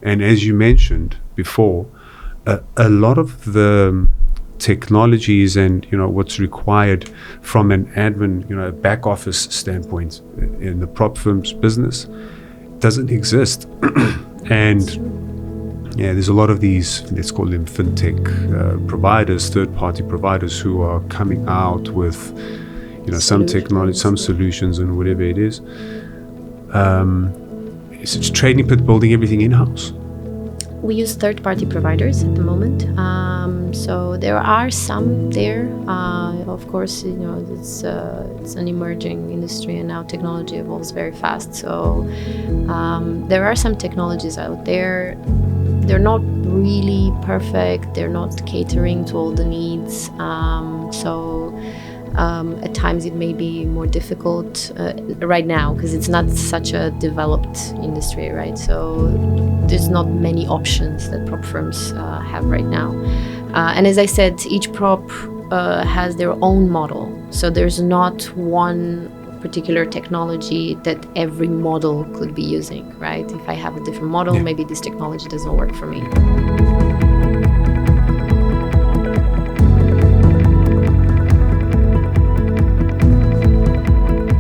And as you mentioned before, a lot of the technologies and what's required from an admin, back office standpoint in the prop firm's business doesn't exist. And yeah, there's a lot of these, let's call them fintech providers, third-party providers who are coming out with some technology, some solutions, and whatever it is. Is it Trading Pit building everything in-house? We use third-party providers at the moment. So there are some there. Of course, it's an emerging industry, and now technology evolves very fast. So there are some technologies out there. They're not really perfect. They're not catering to all the needs. At times it may be more difficult right now because it's not such a developed industry, right? So there's not many options that prop firms have right now. And as I said, each prop has their own model. So there's not one particular technology that every model could be using, right? If I have a different model, maybe this technology doesn't work for me.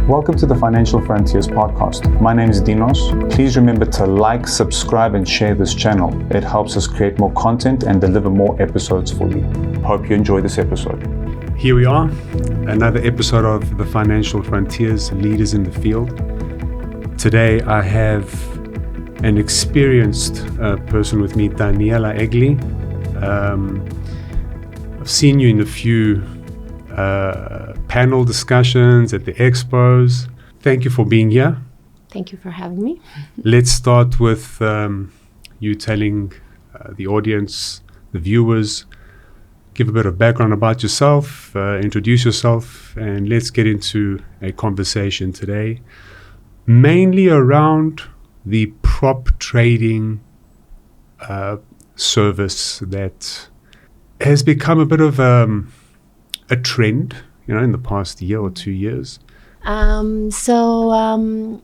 Welcome to the Financial Frontiers podcast. My name is Dinos. Please remember to like, subscribe, and share this channel. It helps us create more content and deliver more episodes for you. Hope you enjoy this episode. Here we are, another episode of the Financial Frontiers, Leaders in the Field. Today I have an experienced person with me, Daniela Egle. I've seen you in a few panel discussions at the expos. Thank you for being here. Thank you for having me. Let's start with you telling the audience, the viewers, give a bit of background about yourself, introduce yourself, and let's get into a conversation today, mainly around the prop trading service that has become a bit of a trend, in the past year or 2 years. I'm from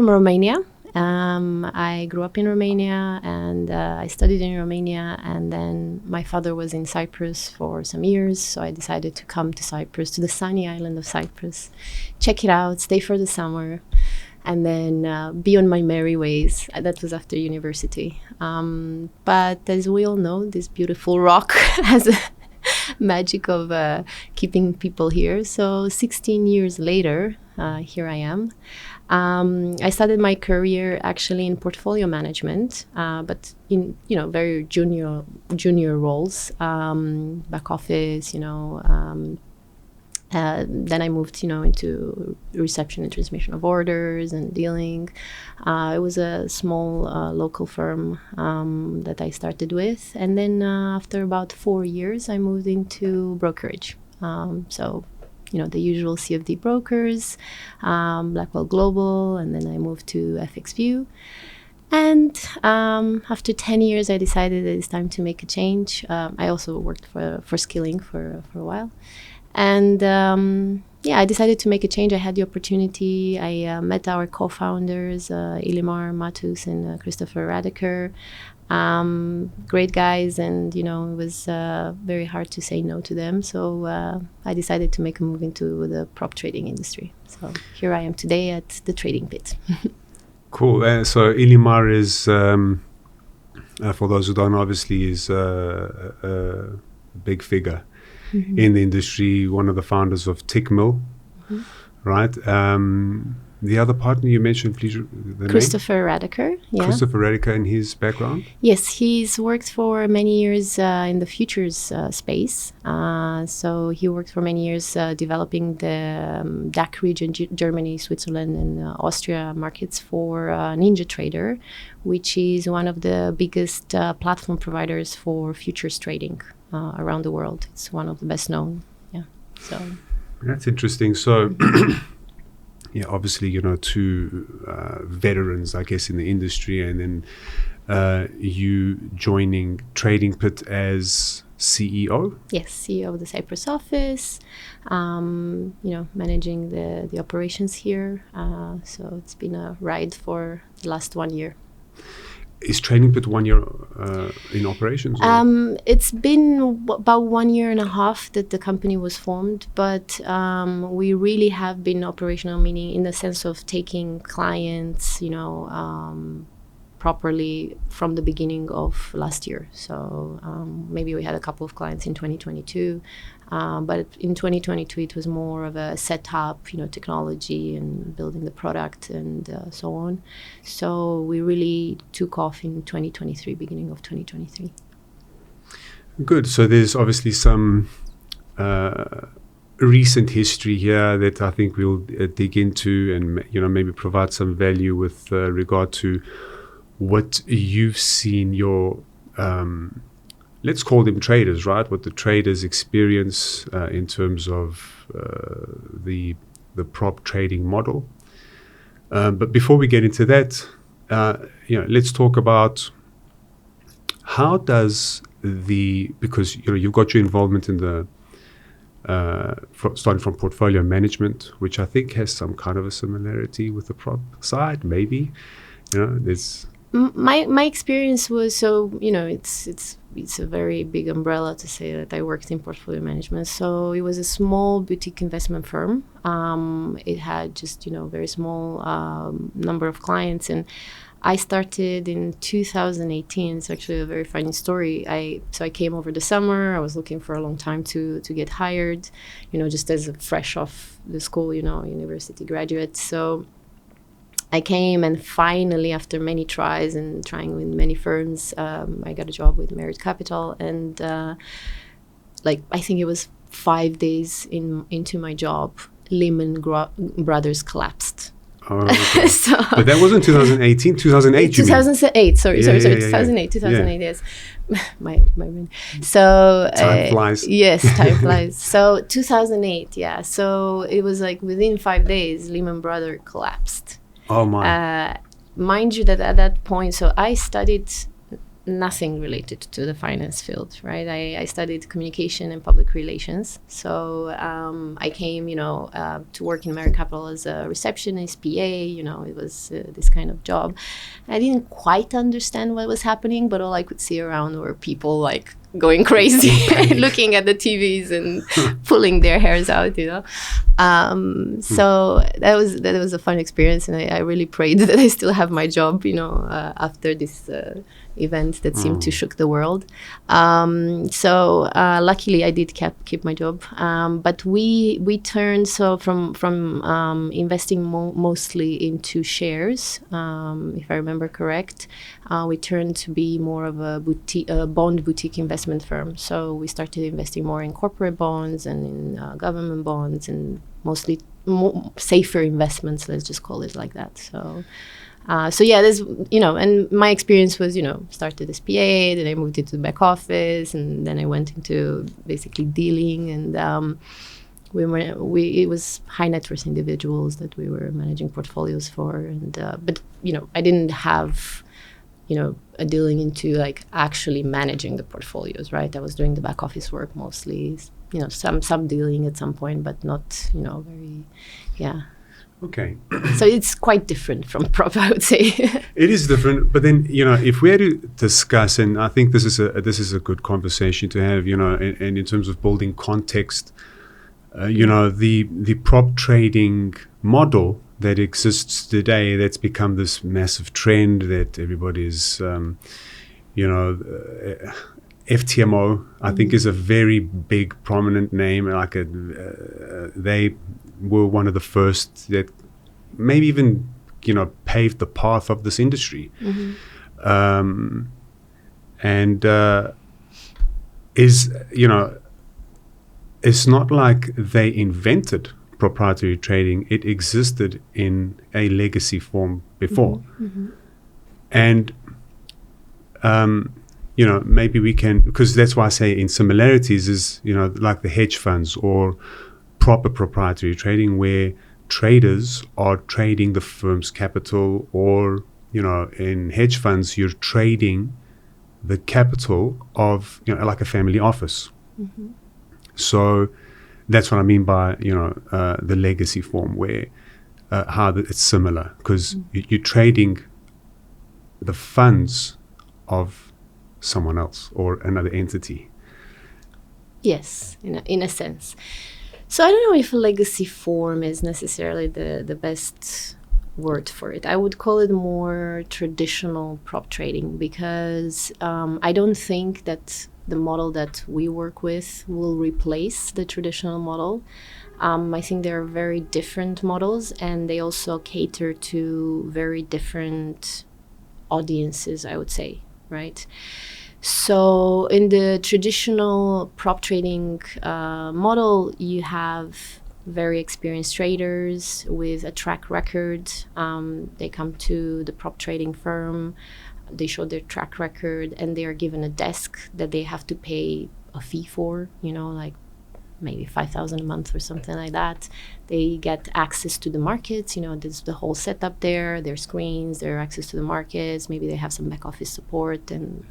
Romania. I grew up in Romania and I studied in Romania, and then my father was in Cyprus for some years, so I decided to come to Cyprus, to the sunny island of Cyprus, check it out, stay for the summer, and then be on my merry ways. That was after university. But as we all know, this beautiful rock has a magic of keeping people here. So 16 years later, here I am. I started my career actually in portfolio management, but in very junior roles, back office. Then I moved into reception and transmission of orders and dealing. It was a small local firm that I started with, and then after about 4 years I moved into brokerage. The usual CFD brokers, Blackwell Global, and then I moved to FXView. And after 10 years, I decided that it's time to make a change. I also worked for Skilling for a while. And I decided to make a change. I had the opportunity. I met our co-founders, Ilimar Matus and Christopher Radiker. Great guys, and it was very hard to say no to them. So I decided to make a move into the prop trading industry. So here I am today at the Trading Pit. Cool. So Ilimar is, for those who don't know, obviously is a big figure in the industry, one of the founders of Tickmill, right? The other partner you mentioned, please, the Christopher Radiker. Yeah. Christopher Radiker, and his background? Yes, he's worked for many years in the futures space. So he worked for many years developing the DACH region, Germany, Switzerland, and Austria markets for Ninja Trader, which is one of the biggest platform providers for futures trading around the world. It's one of the best known. Yeah. So that's interesting. So yeah, obviously, two veterans, I guess, in the industry, and then you joining Trading Pit as CEO? Yes, CEO of the Cyprus office, managing the operations here. So it's been a ride for the last 1 year. is Trading Pit 1 year in operations? It's been about 1 year and a half that the company was formed, but we really have been operational, meaning in the sense of taking clients, properly from the beginning of last year. So maybe we had a couple of clients in 2022, but in 2022 it was more of a setup, technology and building the product and so on. So we really took off in 2023, beginning of 2023. Good. So there's obviously some recent history here that I think we'll dig into and maybe provide some value with regard to what you've seen your let's call them traders, right? What the traders experience in terms of the prop trading model. But before we get into that, let's talk about how does because you've got your involvement in the starting from portfolio management, which I think has some kind of a similarity with the prop side, maybe. There's my experience was it's a very big umbrella to say that I worked in portfolio management. So it was a small boutique investment firm. It had just very small number of clients, and I started in 2018. It's actually a very funny story. I came over the summer. I was looking for a long time to get hired, just as a fresh off the school, university graduate. So I came, and finally, after many tries and trying with many firms, I got a job with Merit Capital. And I think it was 5 days into my job, Lehman Brothers collapsed. Oh, okay. But that wasn't 2018, 2008. 2008. Sorry. 2008. Yeah. Yes. my brain. So time flies. Yes, time flies. So 2008. Yeah. So it was within 5 days, Lehman Brothers collapsed. Oh my! Mind you that at that point, so I studied nothing related to the finance field, right? I studied communication and public relations. So I came, to work in Merit Capital as a receptionist, PA. It was this kind of job. I didn't quite understand what was happening, but all I could see around were people going crazy, looking at the TVs and pulling their hairs out, So that was a fun experience, and I really prayed that I still have my job, after this event that seemed to shook the world. So luckily I did keep my job, but we turned from investing mostly into shares, if I remember correct. We turned to be more of a bond boutique investment firm. So we started investing more in corporate bonds and in government bonds, and mostly safer investments, let's just call it like that. So there's, and my experience was, started as PA, then I moved into the back office, and then I went into basically dealing, and it was high net worth individuals that we were managing portfolios for, and but I didn't have a dealing into actually managing the portfolios, right? I was doing the back office work mostly, some dealing at some point, but not very, yeah. Okay. So it's quite different from prop, I would say. It is different, but then if we had to discuss, and I think this is a good conversation to have, and in terms of building context, the prop trading model that exists today, that's become this massive trend that everybody's, FTMO, I think, is a very big, prominent name. They were one of the first that maybe even, paved the path of this industry. Mm-hmm. It's not like they invented proprietary trading. It existed in a legacy form before. Mm-hmm. And maybe we can, because that's why I say in similarities is, like the hedge funds or proper proprietary trading, where traders are trading the firm's capital, or, in hedge funds, you're trading the capital of, like a family office. Mm-hmm. So that's what I mean by, the legacy form, where how it's similar, because you're trading the funds of someone else or another entity. Yes, in a sense. So I don't know if legacy form is necessarily the best word for it. I would call it more traditional prop trading, because I don't think that the model that we work with will replace the traditional model. I think there are very different models, and they also cater to very different audiences, I would say, right? So in the traditional prop trading model, you have very experienced traders with a track record. They come to the prop trading firm, they show their track record, and they are given a desk that they have to pay a fee for, like maybe 5,000 a month or something like that. They get access to the markets, there's the whole setup there, their screens, their access to the markets, maybe they have some back office support and,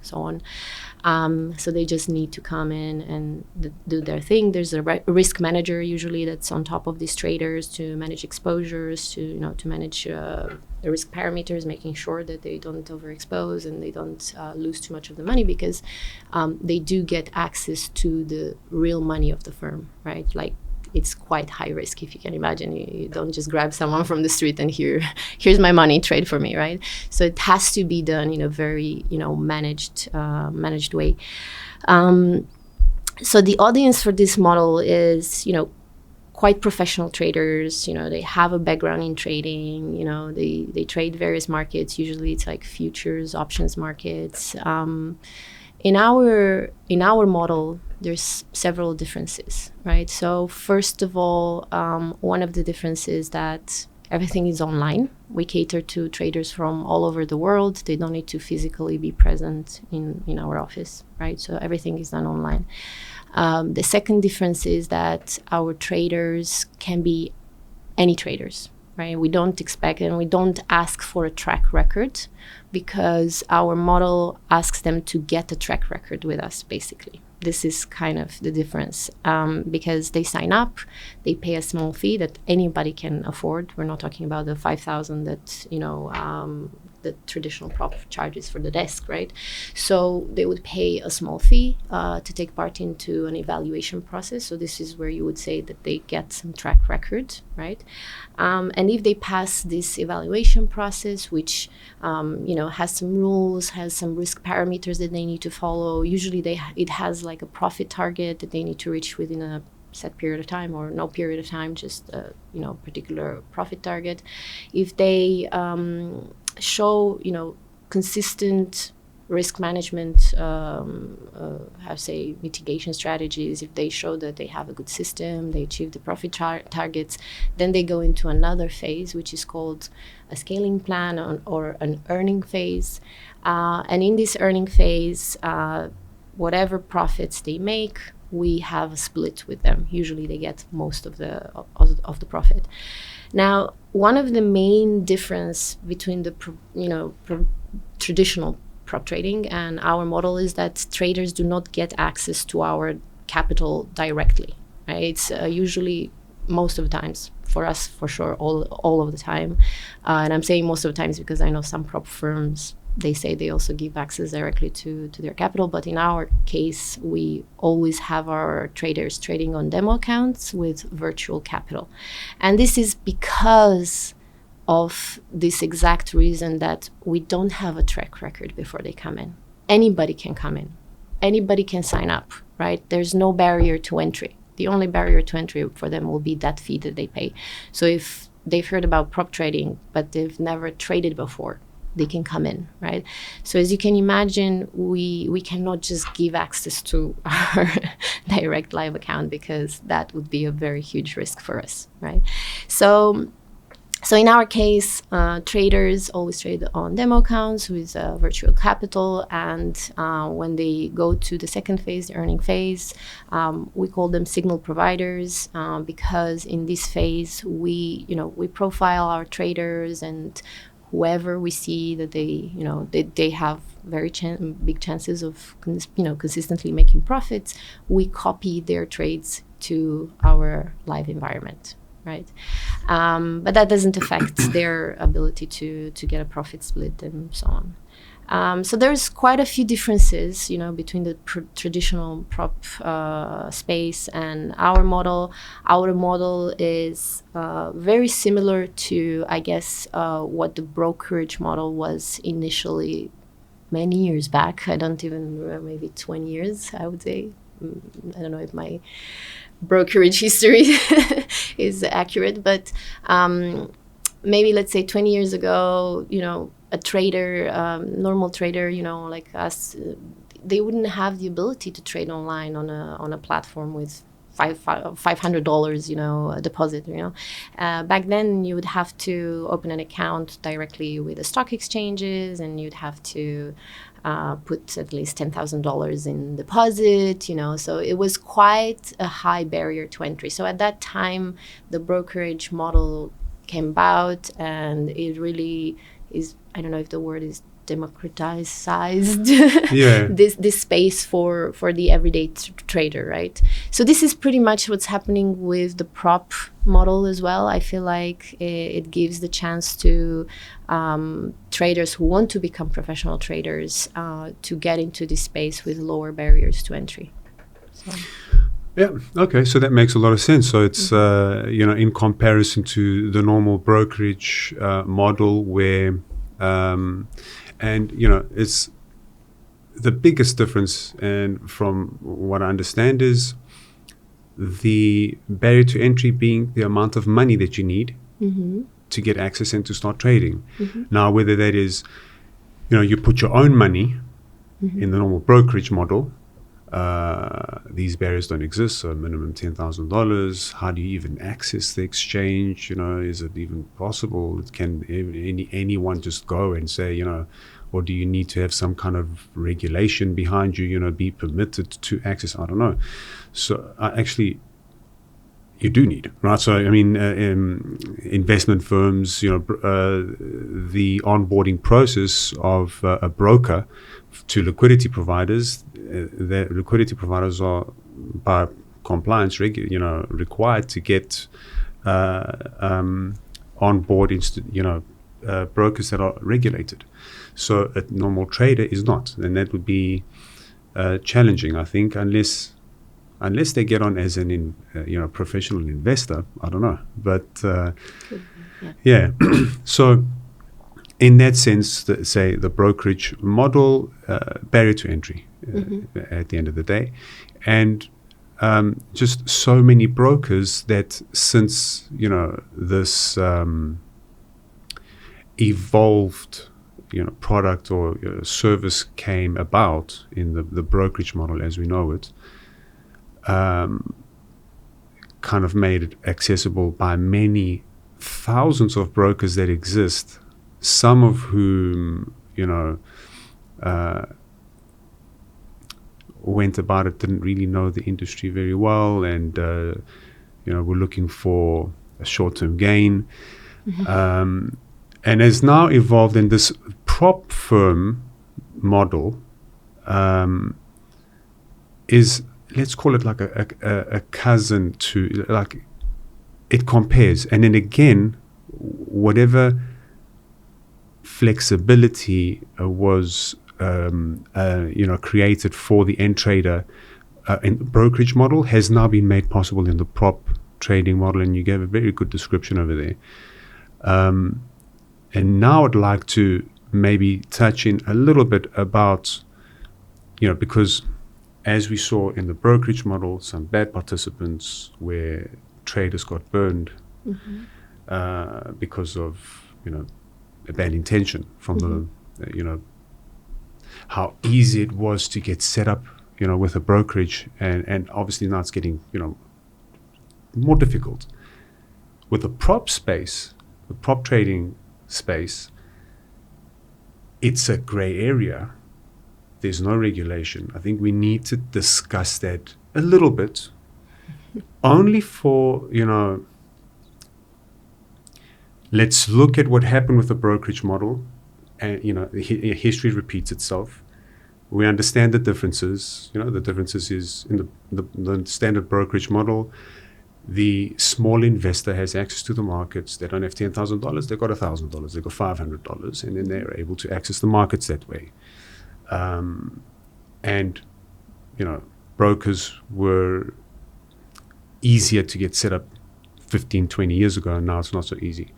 so on. So they just need to come in and do their thing. There's a risk manager usually that's on top of these traders to manage exposures, to manage the risk parameters, making sure that they don't overexpose and they don't lose too much of the money, because they do get access to the real money of the firm, right? Like, it's quite high risk, if you can imagine. You don't just grab someone from the street and here's my money, trade for me, right? So it has to be done in a very managed way. So the audience for this model is quite professional traders. They have a background in trading. They trade various markets. Usually it's like futures, options markets. In our model, there's several differences, right? So first of all, one of the differences is that everything is online. We cater to traders from all over the world. They don't need to physically be present in our office, right? So everything is done online. The second difference is that our traders can be any traders, right? We don't expect and we don't ask for a track record, because our model asks them to get a track record with us, basically. This is kind of the difference, because they sign up, they pay a small fee that anybody can afford. We're not talking about the 5,000 that the traditional prop charges for the desk, right? So they would pay a small fee to take part into an evaluation process. So this is where you would say that they get some track record, right? And if they pass this evaluation process, which has some rules, has some risk parameters that they need to follow. Usually it has like a profit target that they need to reach within a set period of time, or no period of time, just a particular profit target. If they show consistent risk management, mitigation strategies, if they show that they have a good system, they achieve the profit targets, then they go into another phase, which is called a scaling plan or an earning phase. And in this earning phase, whatever profits they make, we have a split with them. Usually they get most of the profit. Now, one of the main difference between the traditional prop trading and our model is that traders do not get access to our capital directly, right? It's usually, most of the times, for us for sure, all of the time, and I'm saying most of the times because I know some prop firms, they say they also give access directly to their capital, but in our case, we always have our traders trading on demo accounts with virtual capital. And this is because of this exact reason that we don't have a track record before they come in. Anybody can come in. Anybody can sign up, right? There's no barrier to entry. The only barrier to entry for them will be that fee that they pay. So if they've heard about prop trading, but they've never traded before, they can come in, right? So as you can imagine, we cannot just give access to our direct live account, because that would be a very huge risk for us, right? So in our case, traders always trade on demo accounts with virtual capital, and when they go to the second phase, the earning phase, we call them signal providers, because in this phase we profile our traders, and whoever we see that they have very big chances of consistently making profits, we copy their trades to our live environment. right? But that doesn't affect their ability to get a profit split and so on. So there's quite a few differences, between the traditional prop space and our model. Our model is very similar to, I guess, what the brokerage model was initially many years back. I don't even remember, maybe 20 years, I would say. I don't know if my brokerage history is accurate, but maybe let's say 20 years ago, a trader, normal trader, like us, they wouldn't have the ability to trade online on a platform with $500, deposit. Back then you would have to open an account directly with the stock exchanges, and you'd have to put at least $10,000 in deposit. So it was quite a high barrier to entry. So at that time, the brokerage model came about, and it really is, I don't know if the word is democratized this space for the everyday trader, right? So this is pretty much what's happening with the prop model as well. I feel like it gives the chance to traders who want to become professional traders to get into this space with lower barriers to entry. So. Yeah. Okay. So that makes a lot of sense. So it's in comparison to the normal brokerage model, where it's the biggest difference, and from what I understand, is the barrier to entry being the amount of money that you need to get access and to start trading. Now, whether that is, you put your own money in the normal brokerage model, these barriers don't exist. So minimum $10,000. How do you even access the exchange? Is it even possible? Can anyone just go and say, or do you need to have some kind of regulation behind you, be permitted to access? I don't know. So actually, you do need, right? So, investment firms, the onboarding process of a broker to liquidity providers, the liquidity providers are, by compliance, required to get on board, brokers that are regulated. So a normal trader is not, and that would be challenging, I think, unless they get on as an professional investor. I don't know, but yeah. So in that sense, the brokerage model, barrier to entry at the end of the day, and just so many brokers that since this evolved product or service came about in the brokerage model as we know it, kind of made it accessible by many thousands of brokers that exist, some of whom went about it, didn't really know the industry very well, and were looking for a short-term gain, and has now evolved in this prop firm model. Is, let's call it like a cousin to, like, it compares, and then again, whatever flexibility was created for the end trader in the brokerage model has now been made possible in the prop trading model, and you gave a very good description over there. And now I'd like to maybe touch in a little bit about, because as we saw in the brokerage model, some bad participants where traders got burned because of, a bad intention from the, how easy it was to get set up, with a brokerage, and obviously now it's getting, more difficult. With the prop space, the prop trading space, it's a gray area. There's no regulation. I think we need to discuss that a little bit, only for, let's look at what happened with the brokerage model, and, history repeats itself. We understand the differences. The differences is in the standard brokerage model. the small investor has access to the markets. They don't have $10,000, they've got $1,000, they've got $500, and then they're able to access the markets that way. And, brokers were easier to get set up 15, 20 years ago, and now it's not so easy.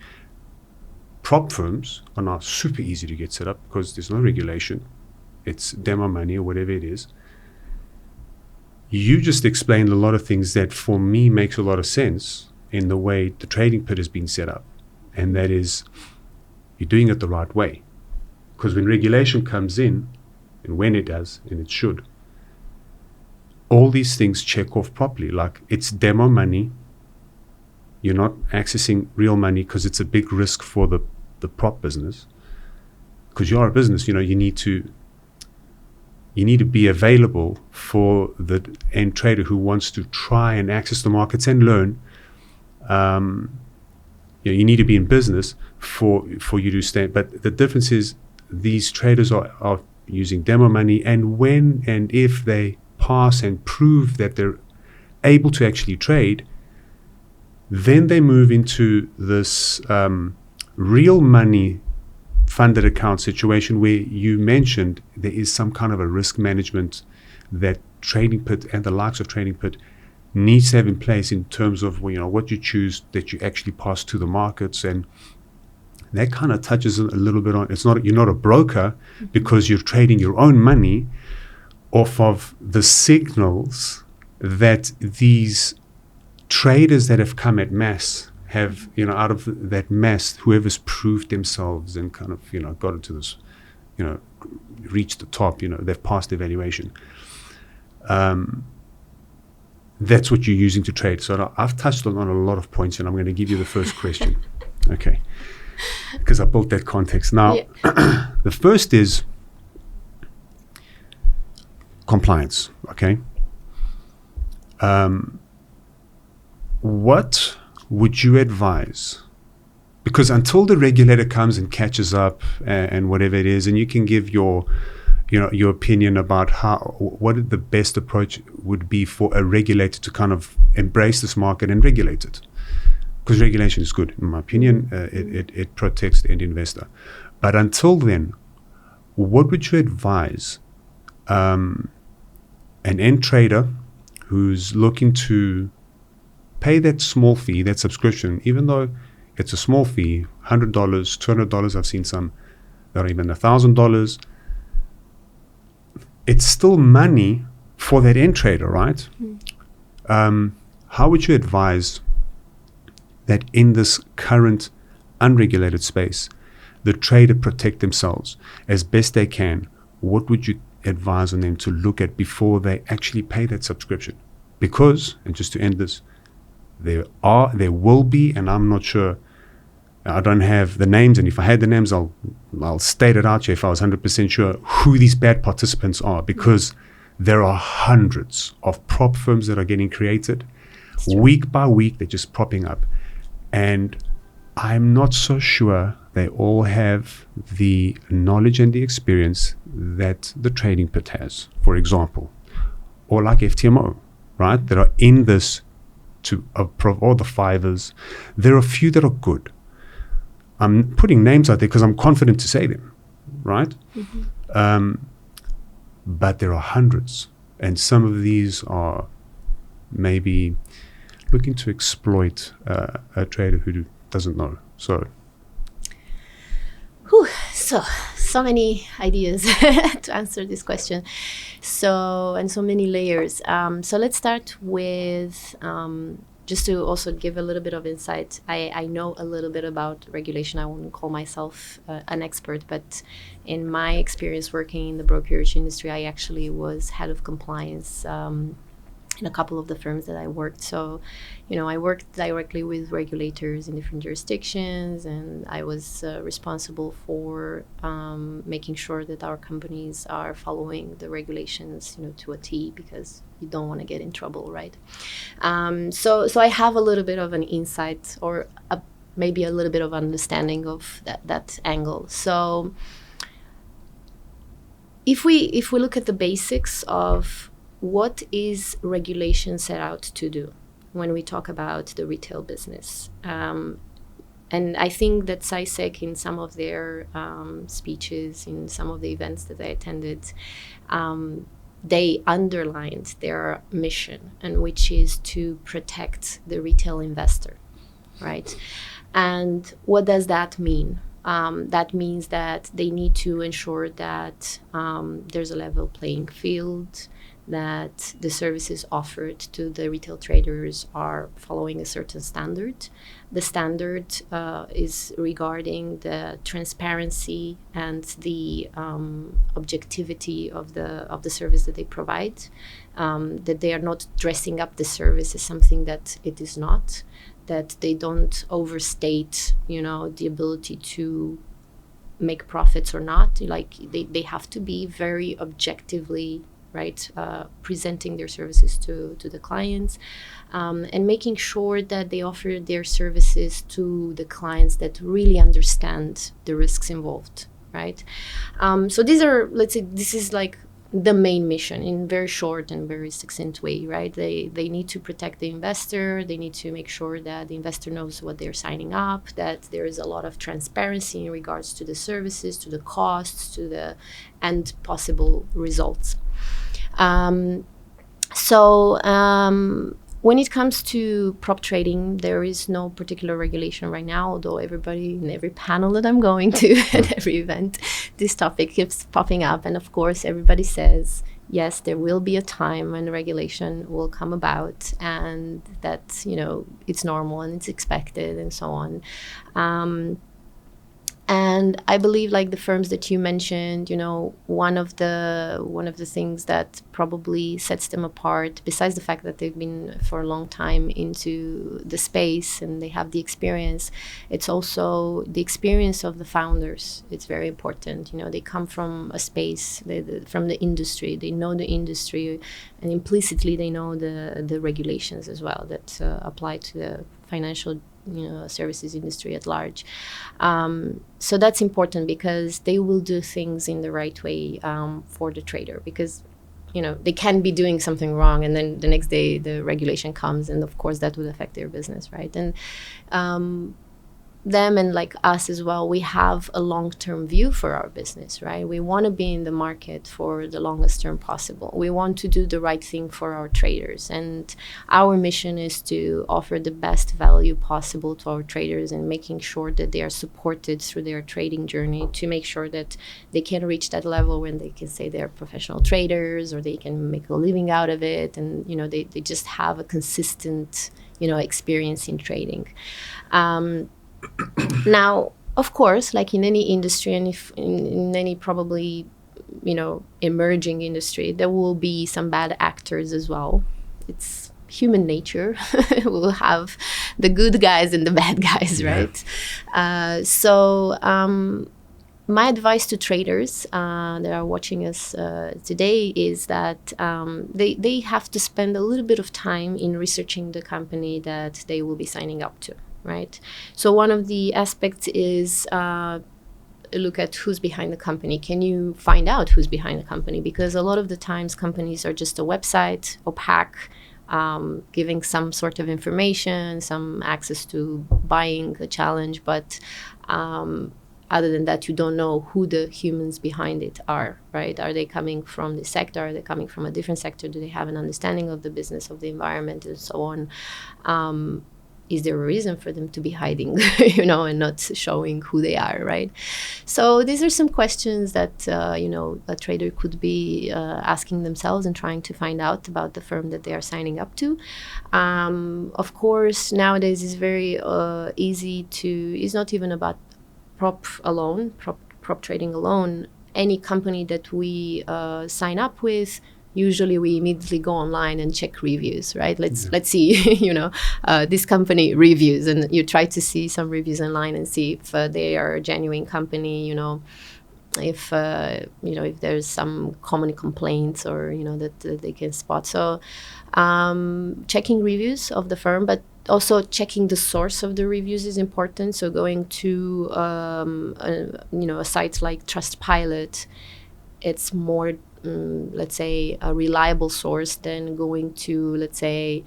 Prop firms are now super easy to get set up because there's no regulation. It's demo money or whatever it is. You just explained a lot of things that for me makes a lot of sense in the way the trading pit has been set up. And that is, you're doing it the right way. Because when regulation comes in, and when it does, and it should, all these things check off properly. Like, it's demo money. You're not accessing real money because it's a big risk for the prop business. Because you are a business, you need to be available for the end trader who wants to try and access the markets and learn. You need to be in business for you to stay. But the difference is these traders are using demo money, and when and if they pass and prove that they're able to actually trade, then they move into this real money funded account situation where you mentioned there is some kind of a risk management that Trading Pit and the likes of Trading Pit needs to have in place in terms of what you choose that you actually pass to the markets. And that kind of touches a little bit on, you're not a broker because you're trading your own money off of the signals that these traders that have come at mass have, out of that mass, whoever's proved themselves and kind of, got into this, reached the top, they've passed evaluation. That's what you're using to trade. So I've touched on a lot of points, and I'm going to give you the first question. Okay. Because I built that context. Now, the first is compliance. Okay. What would you advise? Because until the regulator comes and catches up and whatever it is, and you can give your opinion about what the best approach would be for a regulator to kind of embrace this market and regulate it. Because regulation is good, in my opinion. It protects the end investor. But until then, what would you advise an end trader who's looking to pay that small fee, that subscription, even though it's a small fee, $100, $200, I've seen some that are even $1,000. It's still money for that end trader, right? How would you advise that in this current unregulated space, the trader protect themselves as best they can? What would you advise on them to look at before they actually pay that subscription? Because, and just to end this, there will be, and I'm not sure, I don't have the names, and if I had the names, I'll state it out here if I was 100% sure who these bad participants are, because there are hundreds of prop firms that are getting created. Week by week, they're just popping up. And I'm not so sure they all have the knowledge and the experience that the Trading Pit has, for example, or like FTMO, right, that are in this or the Fivers. There are a few that are good. I'm putting names out there because I'm confident to say them, right? But there are hundreds, and some of these are maybe looking to exploit a trader who doesn't know. So many ideas to answer this question. So many layers. So let's start with just to also give a little bit of insight. I know a little bit about regulation. I wouldn't call myself an expert, but in my experience working in the brokerage industry, I actually was head of compliance in a couple of the firms that I worked. So, I worked directly with regulators in different jurisdictions, and I was responsible for making sure that our companies are following the regulations, to a T, because you don't want to get in trouble, right? So I have a little bit of an insight, or maybe a little bit of understanding of that angle. So if we look at the basics of what is regulation set out to do, when we talk about the retail business. And I think that SciSec, in some of their speeches, in some of the events that I attended, they underlined their mission, and which is to protect the retail investor, right? And what does that mean? That means that they need to ensure that there's a level playing field, that the services offered to the retail traders are following a certain standard. The standard is regarding the transparency and the objectivity of the service that they provide, that they are not dressing up the service as something that it is not, that they don't overstate, the ability to make profits or not. Like they have to be very objectively, right, presenting their services to the clients, and making sure that they offer their services to the clients that really understand the risks involved, right? So these are, let's say, this is like the main mission in very short and very succinct way, right? They need to protect the investor. They need to make sure that the investor knows what they're signing up, that there is a lot of transparency in regards to the services, to the costs, to the and possible results. When it comes to prop trading, there is no particular regulation right now, although everybody in every panel that I'm going to at every event, this topic keeps popping up. And of course, everybody says, yes, there will be a time when regulation will come about, and that, it's normal and it's expected and so on. And I believe, like the firms that you mentioned, one of the things that probably sets them apart, besides the fact that they've been for a long time into the space and they have the experience, it's also the experience of the founders. It's very important. They come from a space, from the industry. They know the industry, and implicitly they know the regulations as well that apply to the financial services industry at large. So that's important, because they will do things in the right way for the trader, because they can be doing something wrong, and then the next day the regulation comes, and of course that would affect their business, right? And them, and like us as well, we have a long-term view for our business, right? We want to be in the market for the longest term possible. We want to do the right thing for our traders, and our mission is to offer the best value possible to our traders, and making sure that they are supported through their trading journey, to make sure that they can reach that level when they can say they're professional traders, or they can make a living out of it, and they just have a consistent experience in trading. Now, of course, like in any industry, and if in any probably, emerging industry, there will be some bad actors as well. It's human nature. We'll have the good guys and the bad guys, right? My advice to traders that are watching us today is that they have to spend a little bit of time in researching the company that they will be signing up to. Right. So one of the aspects is look at who's behind the company. Can you find out who's behind the company? Because a lot of the times companies are just a website, opaque, giving some sort of information, some access to buying a challenge. But other than that, you don't know who the humans behind it are, right? Are they coming from the sector? Are they coming from a different sector? Do they have an understanding of the business, of the environment, and so on? Is there a reason for them to be hiding, and not showing who they are, right? So these are some questions that, a trader could be asking themselves and trying to find out about the firm that they are signing up to. Of course, nowadays it's very easy it's not even about prop trading alone. Any company that we sign up with, usually we immediately go online and check reviews, right? Let's see, this company reviews, and you try to see some reviews online and see if they are a genuine company, if if there's some common complaints or that they can spot. So checking reviews of the firm, but also checking the source of the reviews is important. So going to a site like Trustpilot, it's more let's say a reliable source than going to, let's say,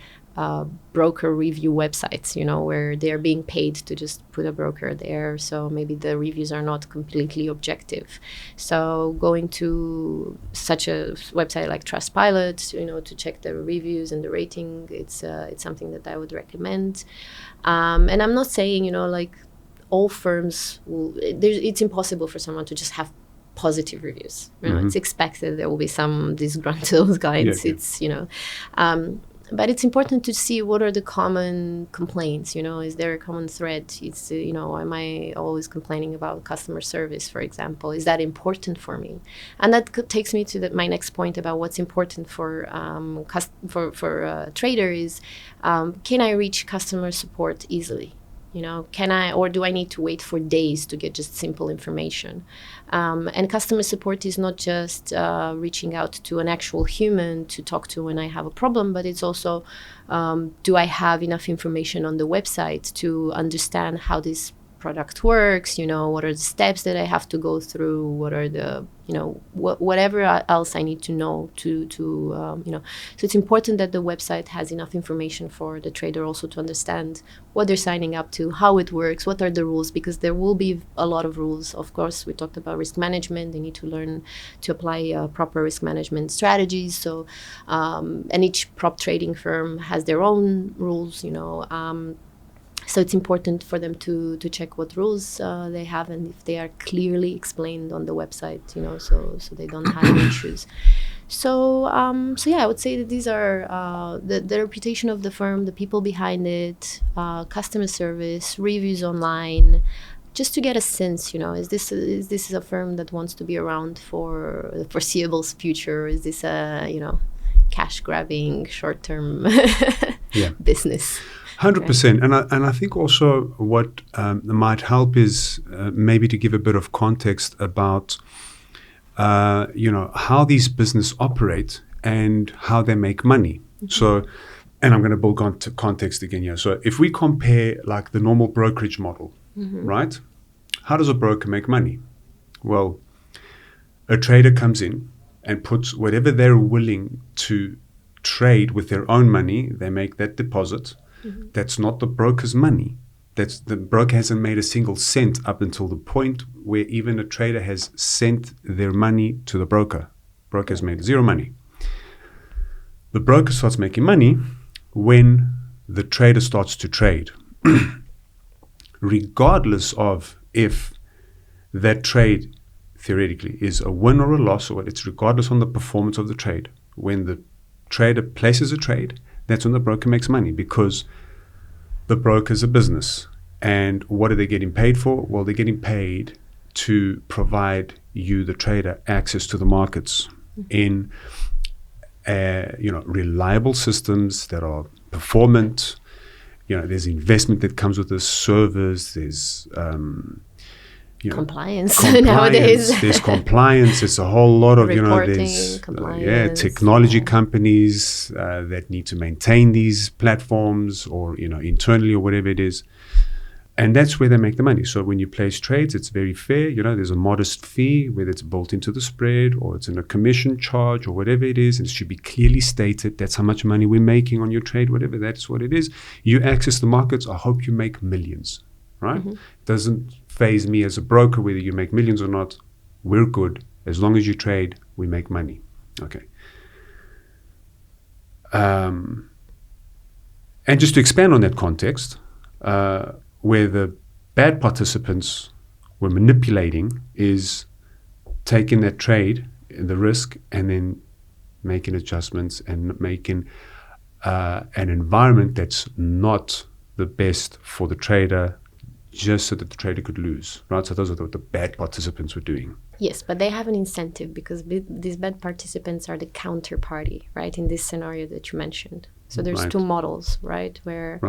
broker review websites, where they're being paid to just put a broker there. So maybe the reviews are not completely objective. So going to such a website like Trustpilot, to check the reviews and the rating, it's something that I would recommend. And I'm not saying, like all firms it's impossible for someone to just have positive reviews. It's expected there will be some disgruntled clients. It's but it's important to see what are the common complaints. Is there a common thread? It's am I always complaining about customer service, for example? Is that important for me? And that takes me to my next point about what's important for a trader is can I reach customer support easily? Can I, or do I need to wait for days to get just simple information? And customer support is not just reaching out to an actual human to talk to when I have a problem, but it's also, do I have enough information on the website to understand how this product works? What are the steps that I have to go through? What are the, whatever else I need to know to So it's important that the website has enough information for the trader also to understand what they're signing up to, how it works, what are the rules, because there will be a lot of rules. Of course, we talked about risk management. They need to learn to apply proper risk management strategies. So, and each prop trading firm has their own rules, so it's important for them to check what rules they have and if they are clearly explained on the website, so they don't have issues. So I would say that these are the reputation of the firm, the people behind it, customer service, reviews online, just to get a sense, is this a firm that wants to be around for the foreseeable future? Is this a cash grabbing short-term business? 100%. And I think also what might help is maybe to give a bit of context about, how these businesses operate and how they make money. So, and I'm going to build on to context again here. So if we compare like the normal brokerage model, right? How does a broker make money? Well, a trader comes in and puts whatever they're willing to trade with their own money. They make that deposit. That's not the broker's money. That's the broker hasn't made a single cent up until the point where even a trader has sent their money to the broker. Broker has made zero money. The broker starts making money when the trader starts to trade, regardless of if that trade theoretically is a win or a loss, or it's regardless on the performance of the trade. When the trader places a trade, that's when the broker makes money, because the broker's a business. And what are they getting paid for? Well, they're getting paid to provide you, the trader, access to the markets in reliable systems that are performant. There's investment that comes with this, servers, there's compliance nowadays. There's compliance. It's a whole lot of there's technology companies that need to maintain these platforms, or internally or whatever it is, and that's where they make the money. So when you place trades, it's very fair. There's a modest fee, whether it's built into the spread or it's in a commission charge or whatever it is. It should be clearly stated. That's how much money we're making on your trade. Whatever that's what it is. You access the markets. I hope you make millions. Right? Doesn't phase me as a broker whether you make millions or not. We're good. As long as you trade, we make money. Okay. And just to expand on that context, where the bad participants were manipulating is taking that trade, the risk, and then making adjustments and making an environment that's not the best for the trader, just so that the trader could lose, right? So those are what the bad participants were doing. Yes, but they have an incentive because these bad participants are the counterparty, right? In this scenario that you mentioned. So there's two models, right? Where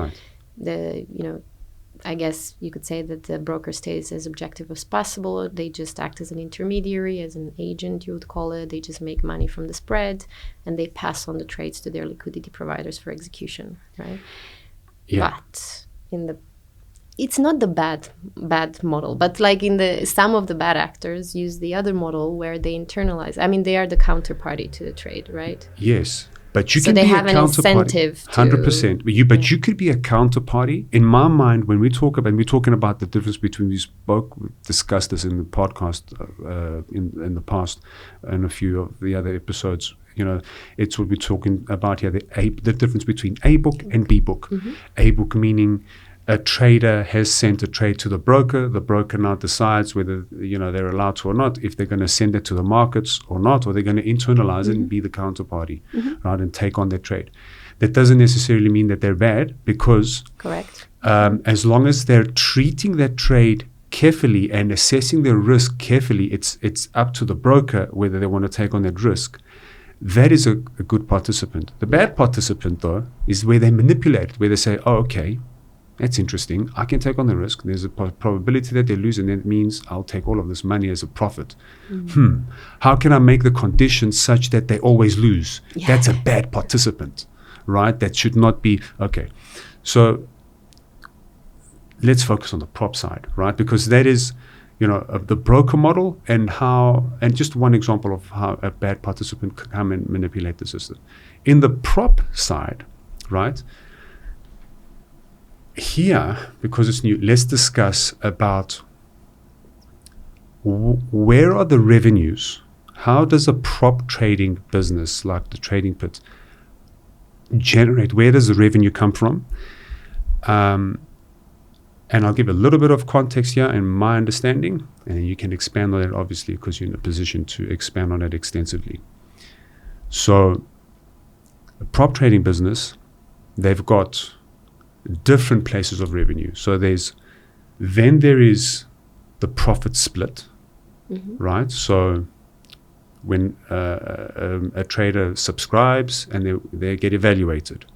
I guess you could say that the broker stays as objective as possible. They just act as an intermediary, as an agent, you would call it. They just make money from the spread, and they pass on the trades to their liquidity providers for execution, right? Yeah. But it's not the bad model, but like some of the bad actors use the other model where they internalize. I mean, they are the counterparty to the trade, right? Yes. But you so can they be have a an counterparty. incentive to 100%. But you could be a counterparty. In my mind, when we're talking about the difference between these, we've discussed this in the podcast in the past, and a few of the other episodes. It's what we're talking about here: the difference between A book and B book. A book meaning a trader has sent a trade to the broker. The broker now decides whether they're allowed to or not, if they're going to send it to the markets or not, or they're going to internalize it and be the counterparty, right, and take on that trade. That doesn't necessarily mean that they're bad, because correct. As long as they're treating that trade carefully and assessing their risk carefully, it's up to the broker whether they want to take on that risk. That is a good participant. The bad participant, though, is where they manipulate, where they say, oh, okay, that's interesting. I can take on the risk. There's a probability that they lose, and that means I'll take all of this money as a profit. How can I make the conditions such that they always lose? Yeah. That's a bad participant, right? That should not be. Okay. So let's focus on the prop side, right? Because that is, of the broker model, and just one example of how a bad participant could come and manipulate the system. In the prop side, right? Here, because it's new, let's discuss about where are the revenues? How does a prop trading business like the Trading Pit generate? Where does the revenue come from? And I'll give a little bit of context here and my understanding, and you can expand on it, obviously, because you're in a position to expand on it extensively. So, a prop trading business, they've got different places of revenue. So there is the profit split, right? So when a trader subscribes and they get evaluated,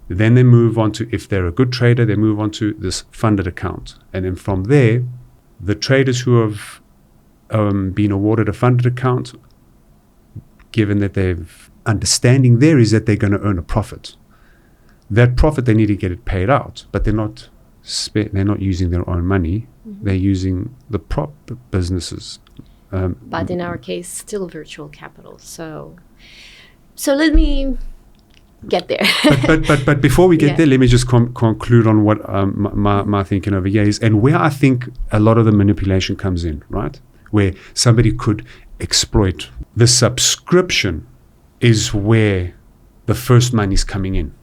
then they move on to, if they're a good trader, they move on to this funded account. And then from there, the traders who have been awarded a funded account, given that they've understanding there is that they're going to earn a profit. That profit, they need to get it paid out, but they're not using their own money. They're using the prop businesses. But in our case, still virtual capital. So let me get there. but before we get there, let me just conclude on what my thinking over here is, and where I think a lot of the manipulation comes in, right? Where somebody could exploit the subscription is where the first money is coming in.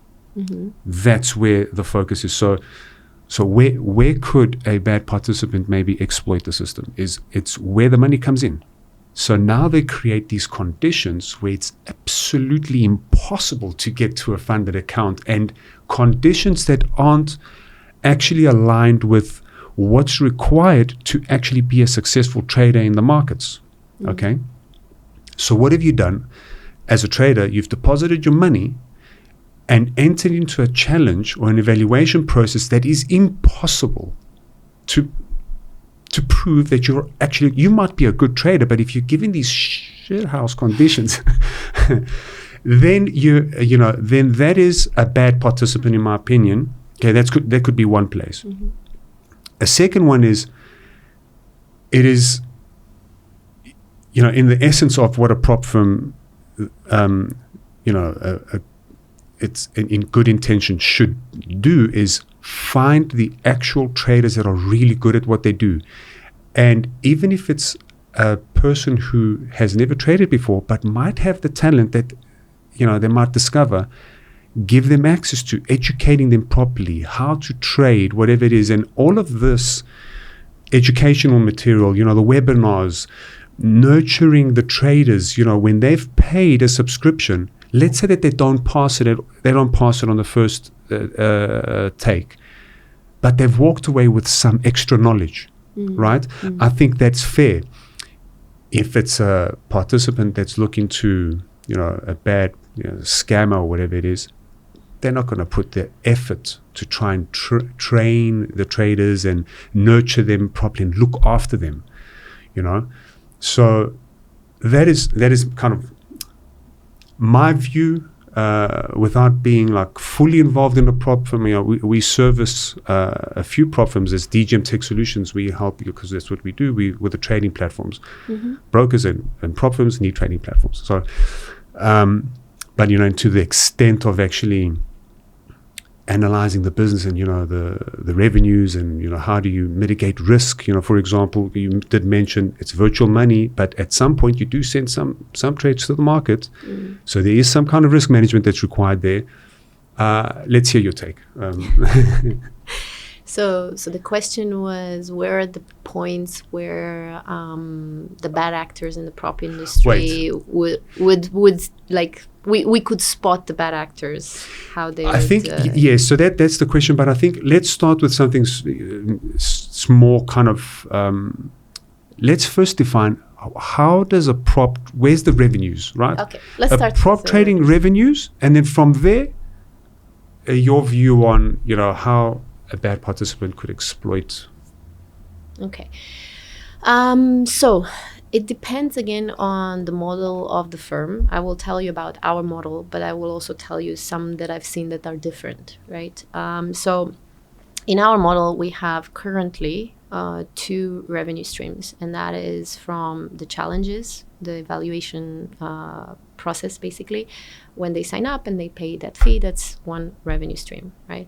That's where the focus is. So where could a bad participant maybe exploit the system? It's where the money comes in. So now they create these conditions where it's absolutely impossible to get to a funded account, and conditions that aren't actually aligned with what's required to actually be a successful trader in the markets. Okay? So what have you done? As a trader, you've deposited your money and entered into a challenge or an evaluation process that is impossible to prove that you might be a good trader, but if you're given these shithouse conditions, then then that is a bad participant, in my opinion. Okay, that could be one place. A second one is, it is, in the essence of what a prop firm, it's in good intention should do, is find the actual traders that are really good at what they do. And even if it's a person who has never traded before but might have the talent that they might discover, give them access to educating them properly how to trade, whatever it is. And all of this educational material, the webinars, nurturing the traders, when they've paid a subscription, let's say that they don't pass it on the first take, but they've walked away with some extra knowledge, right? I think that's fair. If it's a participant that's looking to, a bad scammer or whatever it is, they're not going to put the effort to try and train the traders and nurture them properly and look after them, So that is kind of my view, without being like fully involved in the prop firm. We service a few prop firms as DGM Tech Solutions. We help you because that's what we do. With the trading platforms, brokers and prop firms need trading platforms. So, But, to the extent of actually analyzing the business and, the revenues and, how do you mitigate risk? For example, you did mention it's virtual money, but at some point you do send some trades to the market. So there is some kind of risk management that's required there. Let's hear your take. So the question was, where are the points where the bad actors in the prop industry would like we could spot the bad actors, how they I think yes. So that's the question. But I think let's start with something more kind of. Let's first define how does a prop. Where's the revenues, right? Okay, let's start. Prop trading revenues, and then from there, your view on how a bad participant could exploit. Okay. So it depends again on the model of the firm. I will tell you about our model, but I will also tell you some that I've seen that are different, right? So in our model, we have currently 2 revenue streams, and that is from the challenges, the evaluation process, basically. When they sign up and they pay that fee, that's one revenue stream, right?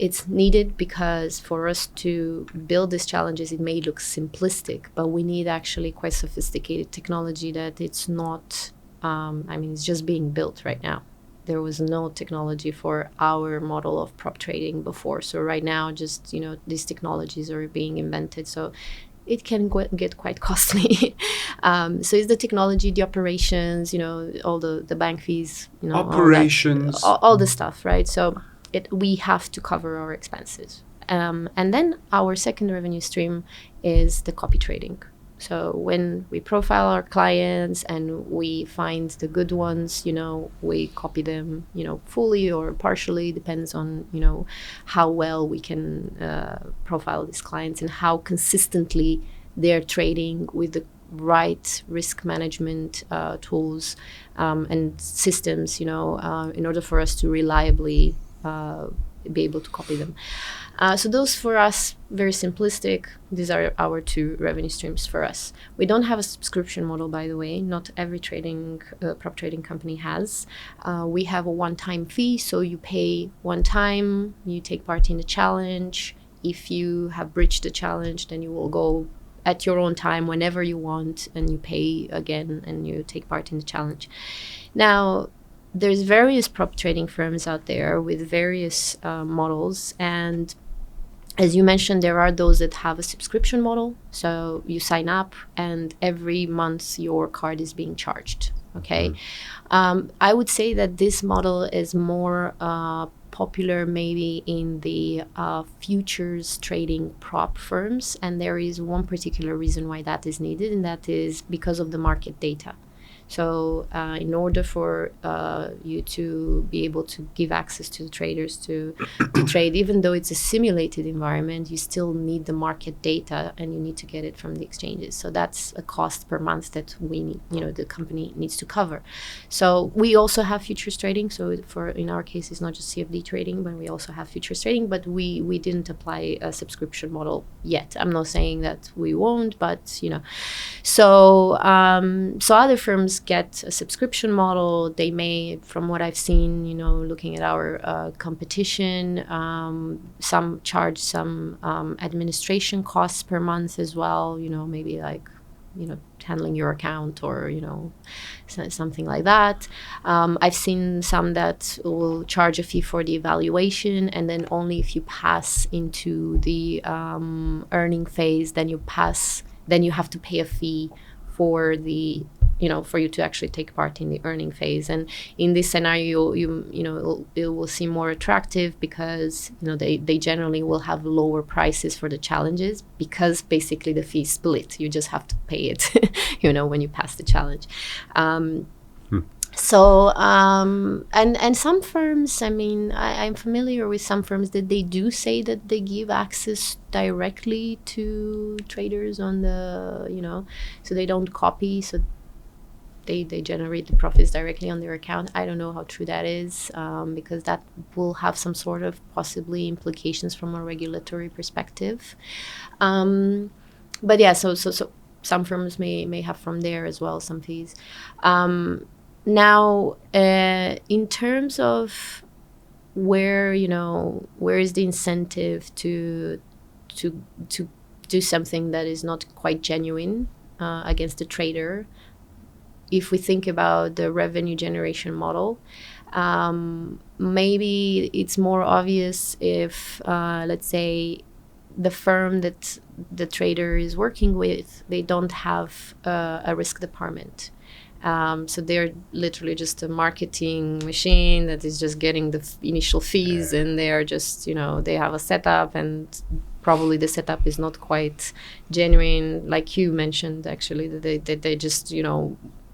It's needed because for us to build these challenges, it may look simplistic, but we need actually quite sophisticated technology that it's not, it's just being built right now. There was no technology for our model of prop trading before. So right now, just, these technologies are being invented. So it can get quite costly. So it's the technology, the operations, all the bank fees, operations, all the stuff, right? So we have to cover our expenses. And then our second revenue stream is the copy trading. So when we profile our clients and we find the good ones, we copy them, fully or partially, depends on, how well we can profile these clients and how consistently they're trading with the right risk management tools and systems, in order for us to reliably be able to copy them. So those for us, very simplistic. These are our 2 revenue streams for us. We don't have a subscription model, by the way. Not every prop trading company has. We have a one-time fee, so you pay one time, you take part in the challenge. If you have breached the challenge, then you will go at your own time whenever you want, and you pay again and you take part in the challenge. Now, there's various prop trading firms out there with various models, and as you mentioned, there are those that have a subscription model. So you sign up and every month your card is being charged. Okay. I would say that this model is more popular maybe in the futures trading prop firms. And there is one particular reason why that is needed, and that is because of the market data. So in order for you to be able to give access to the traders to trade, even though it's a simulated environment, you still need the market data and you need to get it from the exchanges. So that's a cost per month that we need, the company needs to cover. So we also have futures trading. So in our case, it's not just CFD trading, but we also have futures trading, but we didn't apply a subscription model yet. I'm not saying that we won't, but, so other firms get a subscription model. They may, from what I've seen, looking at our competition, some charge some administration costs per month as well, maybe like, handling your account or, something like that. I've seen some that will charge a fee for the evaluation, and then only if you pass into the earning phase, then you have to pay a fee for the for you to actually take part in the earning phase. And in this scenario, it will seem more attractive because they generally will have lower prices for the challenges, because basically the fee is split. You just have to pay it when you pass the challenge. So and some firms, I'm familiar with some firms that they do say that they give access directly to traders on the so they don't copy, so they generate the profits directly on their account. I don't know how true that is, because that will have some sort of possibly implications from a regulatory perspective. But yeah, so some firms may have from there as well some fees. Now, in terms of where is the incentive to do something that is not quite genuine against the trader, if we think about the revenue generation model, maybe it's more obvious if, let's say, the firm that the trader is working with, they don't have a risk department. So they're literally just a marketing machine that is just getting the initial fees, and they are just, they have a setup, and probably the setup is not quite genuine, like you mentioned, actually, that they just,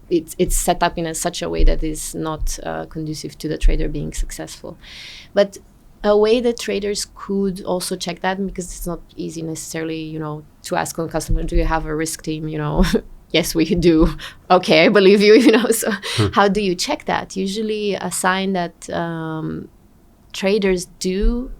it's set up in such a way that is not conducive to the trader being successful. But a way that traders could also check that, because it's not easy necessarily, to ask a customer, do you have a risk team, Yes, we do. Okay, I believe you, So how do you check that? Usually a sign that traders do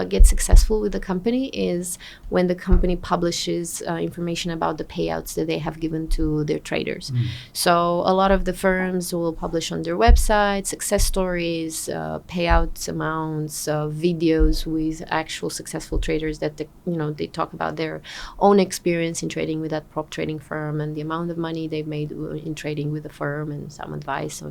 get successful with the company is when the company publishes information about the payouts that they have given to their traders. So a lot of the firms will publish on their website success stories, payouts amounts, videos with actual successful traders that they talk about their own experience in trading with that prop trading firm and the amount of money they've made in trading with the firm, and some advice.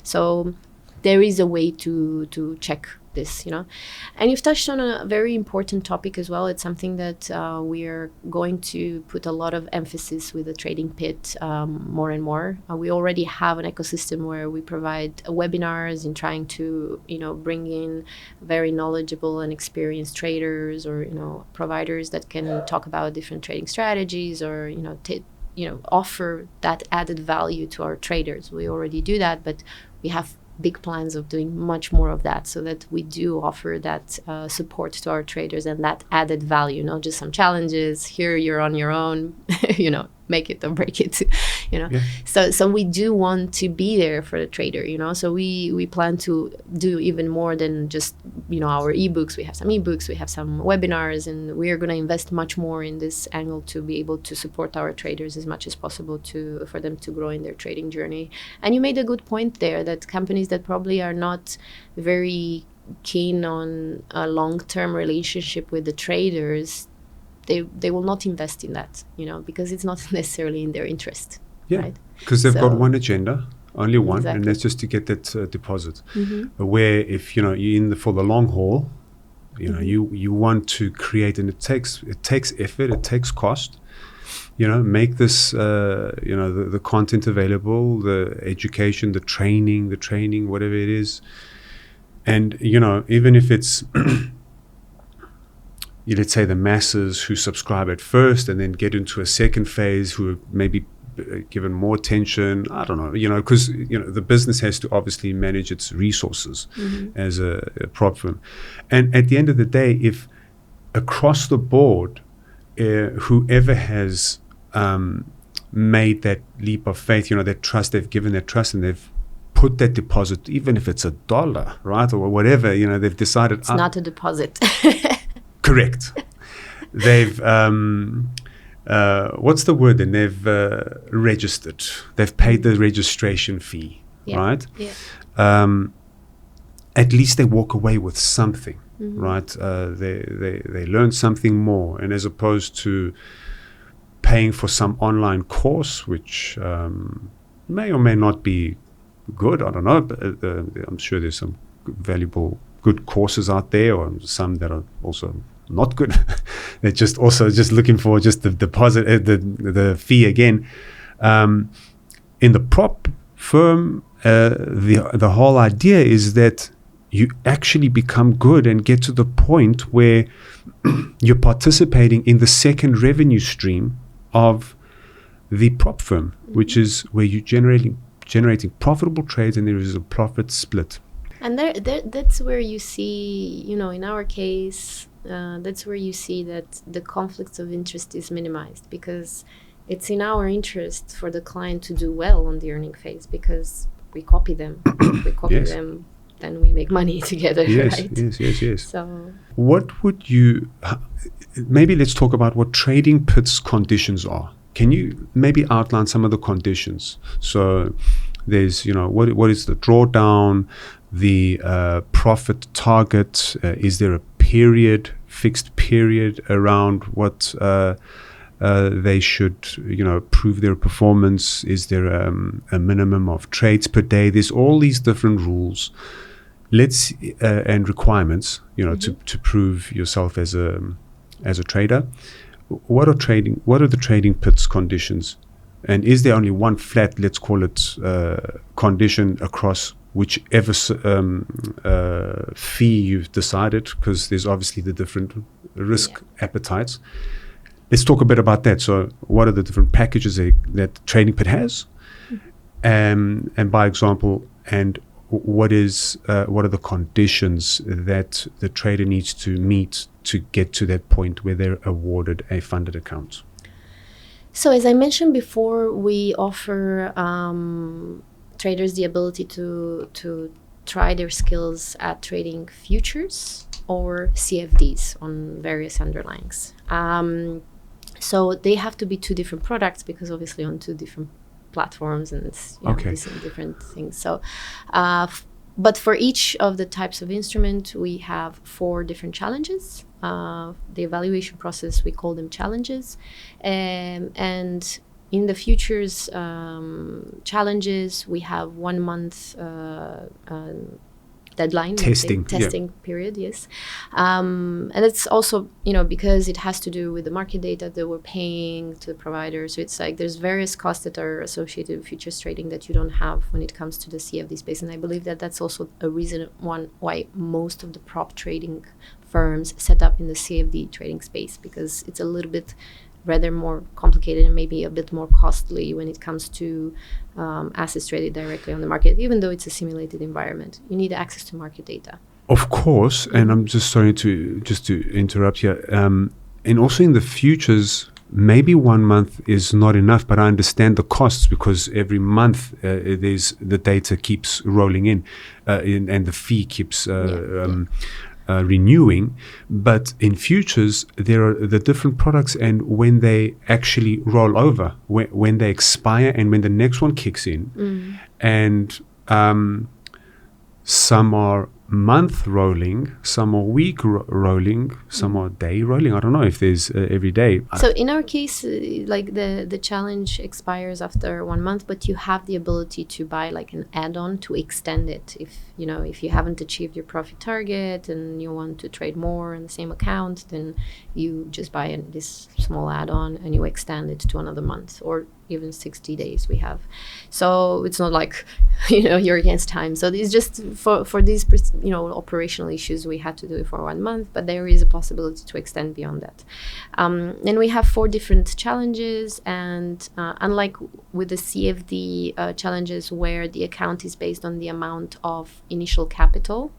So there is a way to check this, And you've touched on a very important topic as well. It's something that we are going to put a lot of emphasis with the Trading Pit more and more. We already have an ecosystem where we provide webinars in trying to, bring in very knowledgeable and experienced traders, or, providers that can talk about different trading strategies, or, offer that added value to our traders. We already do that, but we have big plans of doing much more of that, so that we do offer that support to our traders and that added value, not just some challenges. Here you're on your own, make it or break it, Yeah. So we do want to be there for the trader, So we plan to do even more than just, our ebooks. We have some ebooks, we have some webinars, and we are going to invest much more in this angle to be able to support our traders as much as possible for them to grow in their trading journey. And you made a good point there, that companies that probably are not very keen on a long-term relationship with the traders, they will not invest in that, because it's not necessarily in their interest. Yeah, right? because they've got one agenda, only one, Exactly. and that's just to get that deposit. Where if you're in for the long haul, you want to create, and it takes effort, it takes cost. Make this the content available, the education, the training, whatever it is, and even if it's let's say the masses who subscribe at first and then get into a second phase who are maybe given more attention, I don't know, because the business has to obviously manage its resources as a prop firm. And at the end of the day, if across the board, whoever has made that leap of faith, that trust, they've given that trust, and they've put that deposit, even if it's $1, right, or whatever, they've decided it's not a deposit. Correct. They've what's the word then? They've registered. They've paid the registration fee, right? Yeah. At least they walk away with something, right? They learn something more, and as opposed to paying for some online course, which may or may not be good. I don't know. But, I'm sure there's some valuable, good courses out there, or some that are also not good. They're just looking for just the deposit, the fee again. In the prop firm, the whole idea is that you actually become good and get to the point where you're participating in the second revenue stream of the prop firm, which is where you're generating profitable trades, and there is a profit split. And that's where you see, in our case, that's where you see that the conflicts of interest is minimized, because it's in our interest for the client to do well on the earning phase, because we copy them. We copy Yes. them, then we make money together, Yes, right? yes. So What would you, maybe let's talk about what Trading Pit's conditions are. Can you maybe outline some of the conditions? So There's, what is the drawdown, the profit target? Is there a fixed period around what they should, prove their performance? Is there a minimum of trades per day? There's all these different rules, and requirements, to prove yourself as a trader. What are the trading pits conditions? And is there only one flat, let's call it, condition across whichever fee you've decided? Because there's obviously the different risk appetites. Let's talk a bit about that. So what are the different packages that Trading Pit has? And by example, and what are the conditions that the trader needs to meet to get to that point where they're awarded a funded account? So as I mentioned before, we offer traders the ability to try their skills at trading futures or CFDs on various underlyings. So they have to be two different products, because obviously on two different platforms, and it's different things. So, but for each of the types of instrument, we have 4 different challenges. The evaluation process, we call them challenges, and in the futures challenges, we have 1 month deadline, testing period, yes. And it's also, because it has to do with the market data that we're paying to the provider. So it's like there's various costs that are associated with futures trading that you don't have when it comes to the CFD space. And I believe that that's also a reason why most of the prop trading firms set up in the CFD trading space, because it's a little bit rather more complicated and maybe a bit more costly when it comes to assets traded directly on the market. Even though it's a simulated environment, you need access to market data. Of course, and I'm just sorry to interrupt here. And also in the futures, maybe 1 month is not enough, but I understand the costs, because every month the data keeps rolling in, and the fee keeps renewing. But in futures, there are the different products, and when they actually roll over, when they expire, and when the next one kicks in, and some are month rolling, some are week rolling, some are day rolling. I don't know if there's every day. So in our case, like the challenge expires after 1 month, but you have the ability to buy like an add-on to extend it. If you haven't achieved your profit target and you want to trade more in the same account, then you just buy this small add-on and you extend it to another month, or even 60 days we have. So it's not like you're against time. So it's just for these operational issues, we had to do it for 1 month, but there is a possibility to extend beyond that. Then we have 4 different challenges, and unlike with the CFD challenges, where the account is based on the amount of initial capital,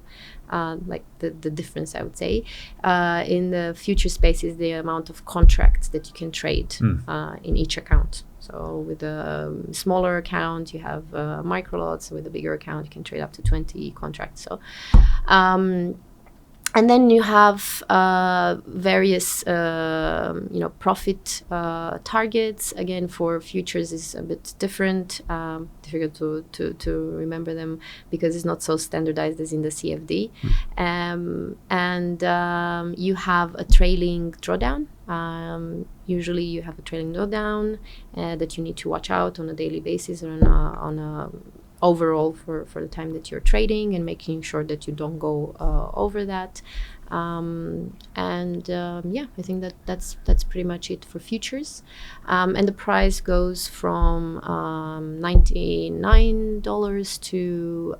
like the difference, I would say, in the future space is the amount of contracts that you can trade in each account. So with a smaller account, you have micro lots. With a bigger account, you can trade up to 20 contracts. So, and then you have various, profit targets. Again, for futures is a bit different. Difficult to remember them because it's not so standardized as in the CFD. And you have a trailing drawdown. Usually you have a trailing drawdown that you need to watch out on a daily basis or on a overall for the time that you're trading, and making sure that you don't go over that. I think that's pretty much it for futures. And the price goes from $99 to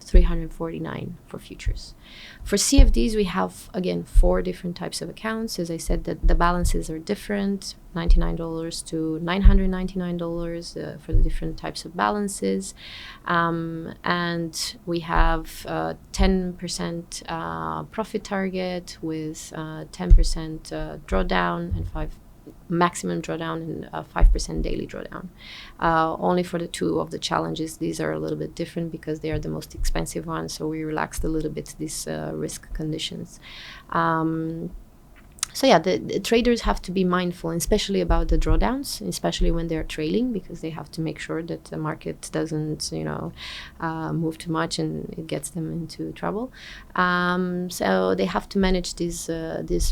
$349 for futures. For CFDs, we have, again, 4 different types of accounts. As I said, that the balances are different, $99 to $999 for the different types of balances. And we have 10% profit target with 10% drawdown and maximum drawdown and 5% daily drawdown. Only for the 2 of the challenges, these are a little bit different because they are the most expensive ones, so we relaxed a little bit these risk conditions. So yeah, the traders have to be mindful, especially about the drawdowns, especially when they're trailing, because they have to make sure that the market doesn't, move too much and it gets them into trouble. So they have to manage these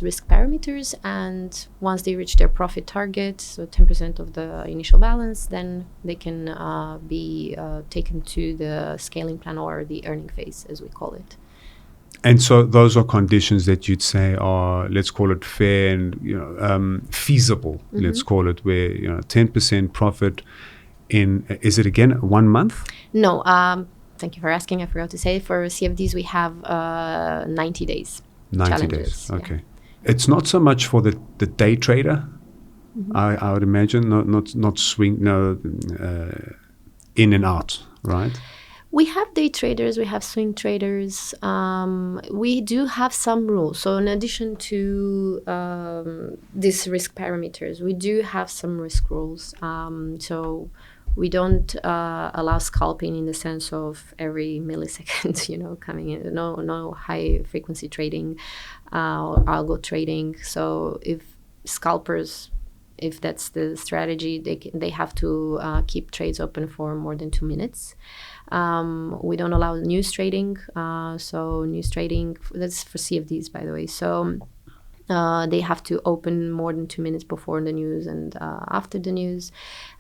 risk parameters, and once they reach their profit target, so 10% of the initial balance, then they can be taken to the scaling plan or the earning phase, as we call it. And so those are conditions that you'd say are, let's call it fair and feasible. Let's call it, where 10% profit in, is it again 1 month? No, thank you for asking. I forgot to say, for CFDs we have 90 days. 90 challenges. days. Okay, it's not so much for the day trader. I would imagine not swing in and out, right? We have day traders, we have swing traders. We do have some rules. So in addition to these risk parameters, we do have some risk rules. So we don't allow scalping in the sense of every millisecond, coming in. No high frequency trading, algo trading. So if scalpers, if that's the strategy, they have to keep trades open for more than 2 minutes. We don't allow news trading. So news trading, that's for CFDs, by the way. So they have to open more than 2 minutes before the news and after the news.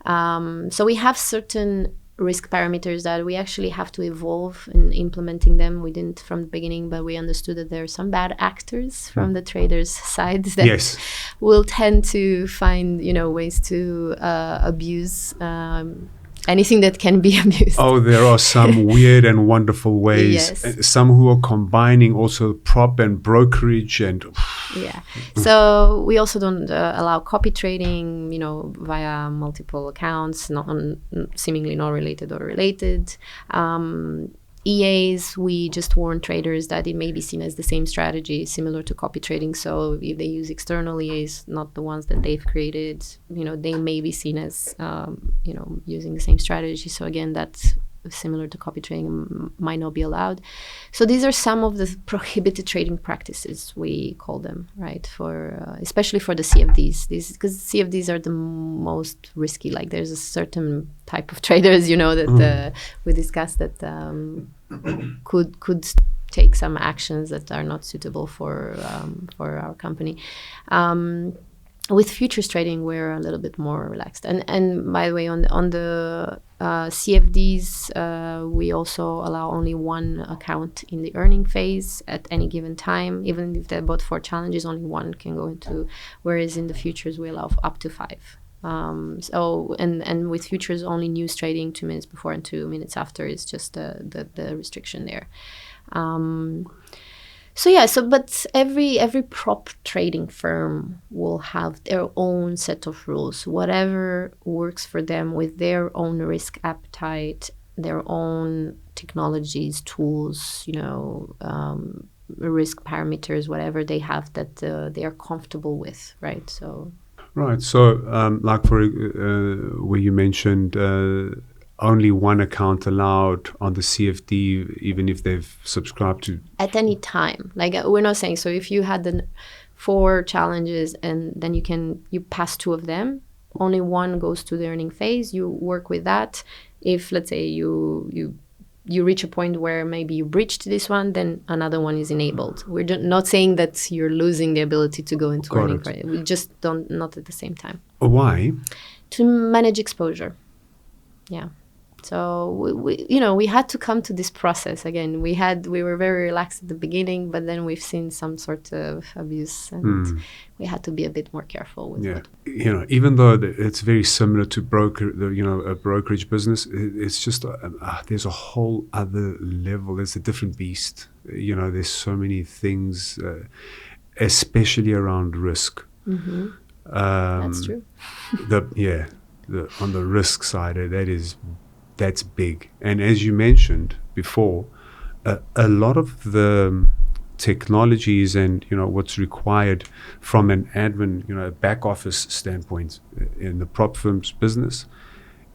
So we have certain risk parameters that we actually have to evolve in implementing them. We didn't from the beginning, but we understood that there are some bad actors from the traders' side that will tend to find, ways to abuse anything that can be abused. Oh, there are some weird and wonderful ways. Yes. Some who are combining also prop and brokerage and. Yeah. So we also don't allow copy trading, via multiple accounts, seemingly not related or related. EAs, we just warn traders that it may be seen as the same strategy, similar to copy trading. So if they use external EAs, not the ones that they've created, they may be seen as, using the same strategy. So again, that's similar to copy trading, might not be allowed. So these are some of the prohibited trading practices, we call them, right? For especially for the CFDs, because CFDs are the most risky. Like there's a certain type of traders, that we discussed that could take some actions that are not suitable for our company. With futures trading, we're a little bit more relaxed. And by the way, on the CFDs, we also allow only one account in the earning phase at any given time. Even if they're both 4 challenges, only one can go into. Whereas in the futures, we allow up to 5. And with futures, only news trading 2 minutes before and 2 minutes after is just the restriction there. But every prop trading firm will have their own set of rules, whatever works for them with their own risk appetite, their own technologies, tools, risk parameters, whatever they have that they are comfortable with, right? Right. So, like for where you mentioned only one account allowed on the CFD, even if they've subscribed to... At any time. Like we're not saying, so if you had the 4 challenges and then you pass 2 of them, only one goes to the earning phase, you work with that. If, let's say, you reach a point where maybe you breached this one, then another one is enabled. We're not saying that you're losing the ability to go into earning phase. We just not at the same time. Why? To manage exposure. Yeah. So we had to come to this process again. We were very relaxed at the beginning, but then we've seen some sort of abuse, and we had to be a bit more careful with it. Even though it's very similar to a brokerage business, it's just there's a whole other level. There's a different beast. There's so many things, especially around risk. Mm-hmm. That's true. On the risk side, that's big. And as you mentioned before, a lot of the technologies and what's required from an admin, back office standpoint in the prop firm's business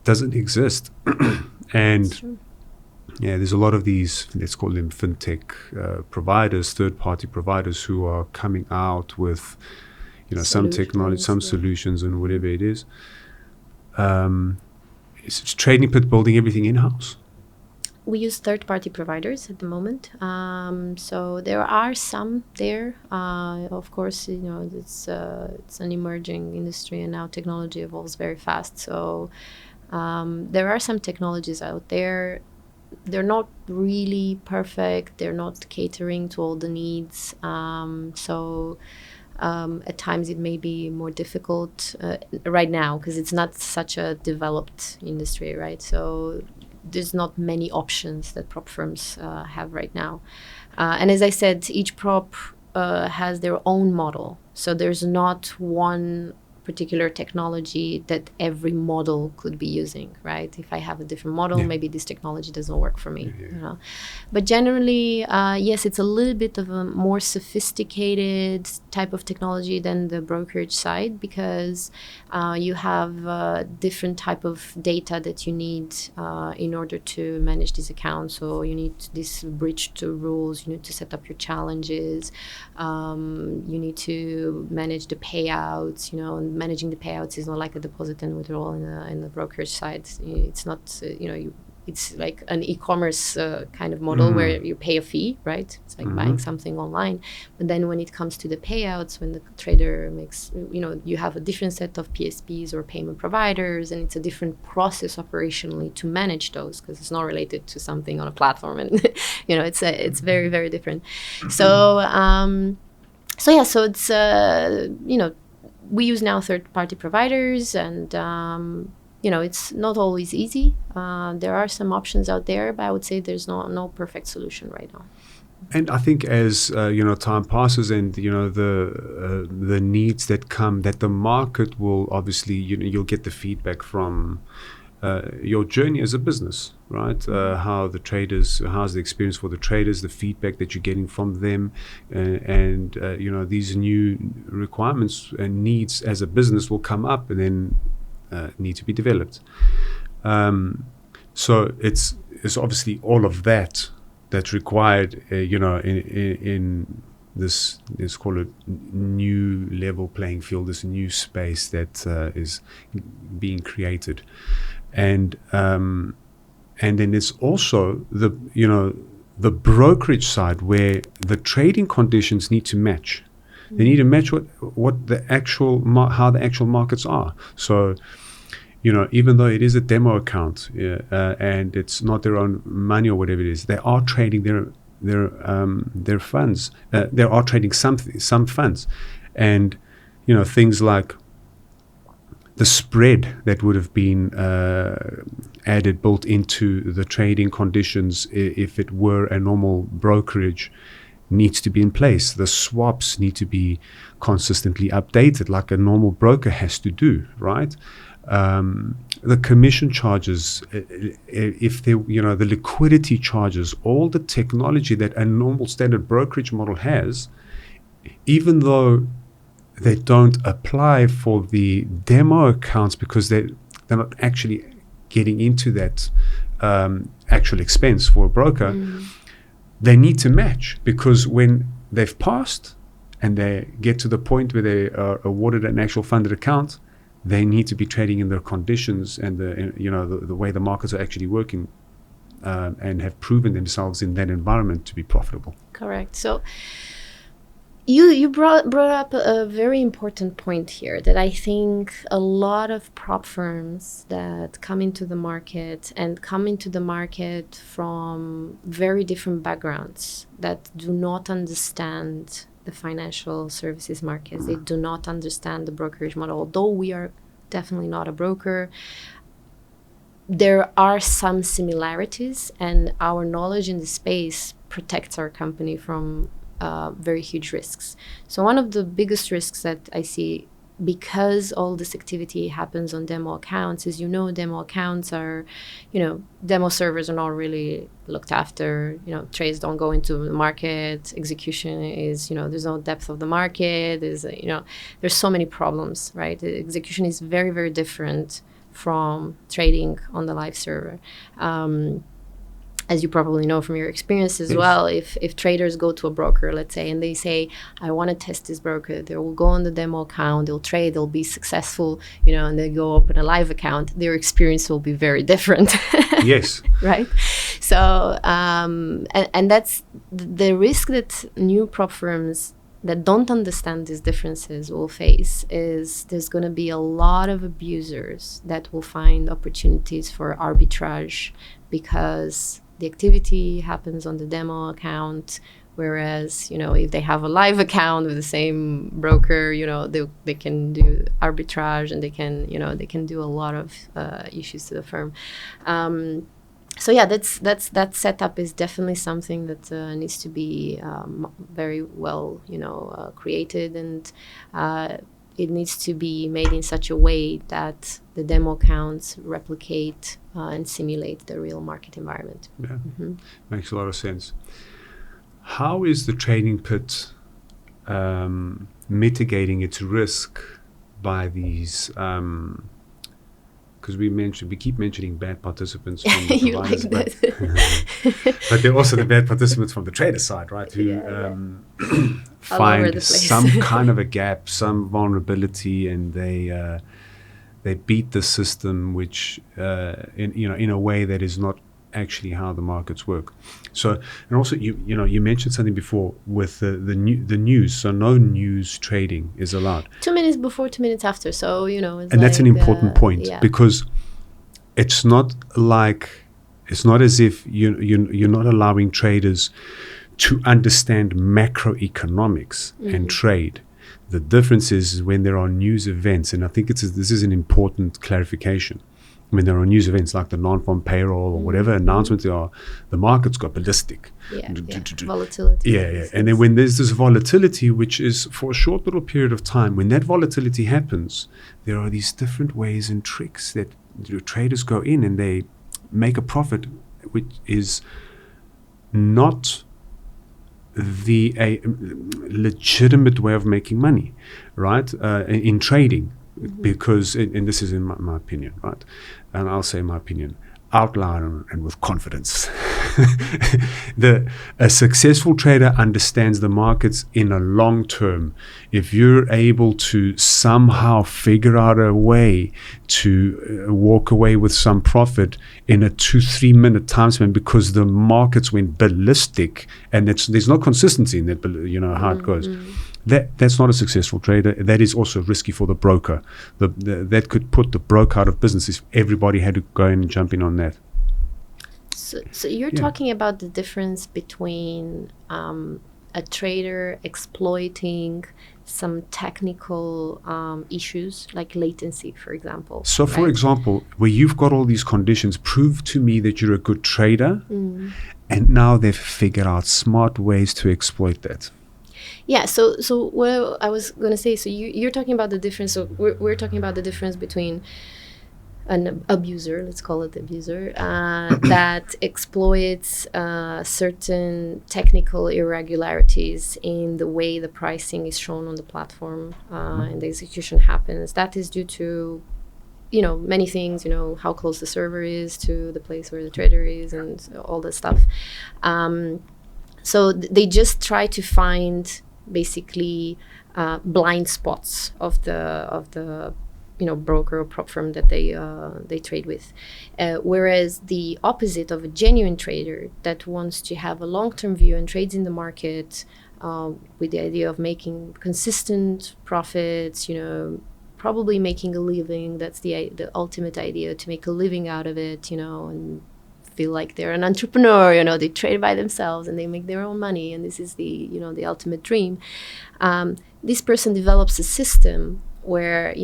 doesn't exist. And there's a lot of these, let's call them fintech providers, third-party providers, who are coming out with some technology, some solutions, and whatever it is. Is Trading Pit building everything in-house? We use third-party providers at the moment. So there are some there. Of course, it's an emerging industry, and now technology evolves very fast. So there are some technologies out there. They're not really perfect. They're not catering to all the needs. At times it may be more difficult right now because it's not such a developed industry, right? So there's not many options that prop firms have right now. And as I said, each prop has their own model. So there's not one particular technology that every model could be using, right? If I have a different model, maybe this technology doesn't work for me. But generally, yes, it's a little bit of a more sophisticated type of technology than the brokerage side because you have different type of data that you need in order to manage these accounts. So you need this bridge to rules, you need to set up your challenges, you need to manage the payouts, and managing the payouts is not like a deposit and withdrawal in the brokerage side. It's not, it's like an e-commerce kind of model where you pay a fee, right? It's like buying something online. But then when it comes to the payouts, when the trader makes, you have a different set of PSPs or payment providers, and it's a different process operationally to manage those because it's not related to something on a platform. And, it's very, very different. So it's, we use now third-party providers, and it's not always easy. There are some options out there, but I would say there's no perfect solution right now. And I think as time passes, and the needs that come, that the market will obviously you'll get the feedback from your journey as a business, right? How's the experience for the traders, the feedback that you're getting from them, and these new requirements and needs as a business will come up and then need to be developed. So it's obviously all of that's required, in this, let's call it, new level playing field, this new space that is being created. And then there's also the brokerage side where the trading conditions need to match. They need to match what the actual how the actual markets are. So, even though it is a demo account and it's not their own money or whatever it is, they are trading their funds. They are trading some funds, and things like the spread that would have been built into the trading conditions if it were a normal brokerage needs to be in place. The swaps need to be consistently updated like a normal broker has to do, right? The commission charges, if they, the liquidity charges, all the technology that a normal standard brokerage model has, even though they don't apply for the demo accounts because they're not actually getting into that actual expense for a broker, they need to match, because when they've passed and they get to the point where they are awarded an actual funded account, they need to be trading in their conditions and the way the markets are actually working, and have proven themselves in that environment to be profitable. Correct. So you brought up a very important point here that I think a lot of prop firms that come into the market from very different backgrounds, that do not understand the financial services markets. They do not understand the brokerage model. Although we are definitely not a broker, there are some similarities, and our knowledge in the space protects our company from very huge risks. So one of the biggest risks that I see, because all this activity happens on demo accounts, is demo accounts are, demo servers are not really looked after. Trades don't go into the market. Execution is, there's no depth of the market. There's so many problems, right? The execution is very, very different from trading on the live server. as you probably know from your experience as Yes. well, if traders go to a broker, let's say, and they say, I want to test this broker, they will go on the demo account, they'll trade, they'll be successful, and they go open a live account, their experience will be very different. Yes. Right? So, and that's the risk that new prop firms that don't understand these differences will face, is there's going to be a lot of abusers that will find opportunities for arbitrage because the activity happens on the demo account, whereas if they have a live account with the same broker, they can do arbitrage, and they can do a lot of issues to the firm. So yeah, that setup is definitely something that needs to be very well created, and it needs to be made in such a way that the demo accounts replicate and simulate the real market environment. Yeah, Mm-hmm. makes a lot of sense. How is the trading pit mitigating its risk by these? Because we keep mentioning bad participants from the You providers, like that? but they're also the bad participants from the trader side, right? Who All over find the place. some kind of a gap, some vulnerability, and they beat the system, which in a way that is not actually how the markets work. So, and also you mentioned something before with the news. So no news trading is allowed. 2 minutes before, 2 minutes after. So it's And that's an like, important point, yeah. because it's not as if you're not allowing traders to understand macroeconomics and trade. The difference is when there are news events, and I think this is an important clarification. When there are news events like the non-farm payroll or whatever announcements there are, the markets go ballistic. Volatility. Yeah. And then when there's this volatility, which is for a short little period of time, when that volatility happens, there are these different ways and tricks that traders go in and they make a profit, which is not a legitimate way of making money, right? In trading, because, and this is in my opinion, right? And I'll say my opinion out loud and with confidence. A successful trader understands the markets in a long term. If you're able to somehow figure out a way to walk away with some profit in a 2-3 minute time span because the markets went ballistic, and there's no consistency in that, how it goes. That's not a successful trader. That is also risky for the broker. That could put the broker out of business if everybody had to go in and jump in on that. So you're talking about the difference between a trader exploiting some technical issues like latency, for example. So, for example, where you've got all these conditions, prove to me that you're a good trader, and now they've figured out smart ways to exploit that. Yeah, so what I was going to say, so you're talking about the difference, so we're talking about the difference between an abuser, let's call it abuser, that exploits certain technical irregularities in the way the pricing is shown on the platform and the execution happens. That is due to many things, how close the server is to the place where the trader is and all that stuff. So they just try to find basically blind spots of the broker or prop firm that they trade with, whereas the opposite of a genuine trader that wants to have a long-term view and trades in the market with the idea of making consistent profits, probably making a living. That's the ultimate idea, to make a living out of it, and feel like they're an entrepreneur. They trade by themselves and they make their own money, and this is the the ultimate dream. This person develops a system where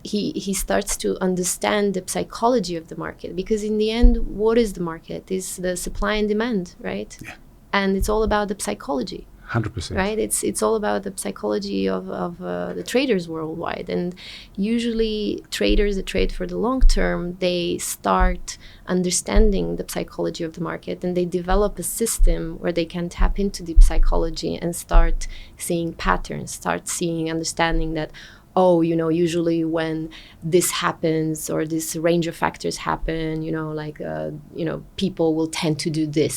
he starts to understand the psychology of the market, because in the end, what is the market? Is the supply and demand, right? Yeah. And it's all about the psychology. 100%. Right? It's all about the psychology of the traders worldwide. And usually traders that trade for the long term, they start understanding the psychology of the market, and they develop a system where they can tap into the psychology and start seeing patterns, understanding that, oh, usually when this happens or this range of factors happen, people will tend to do this,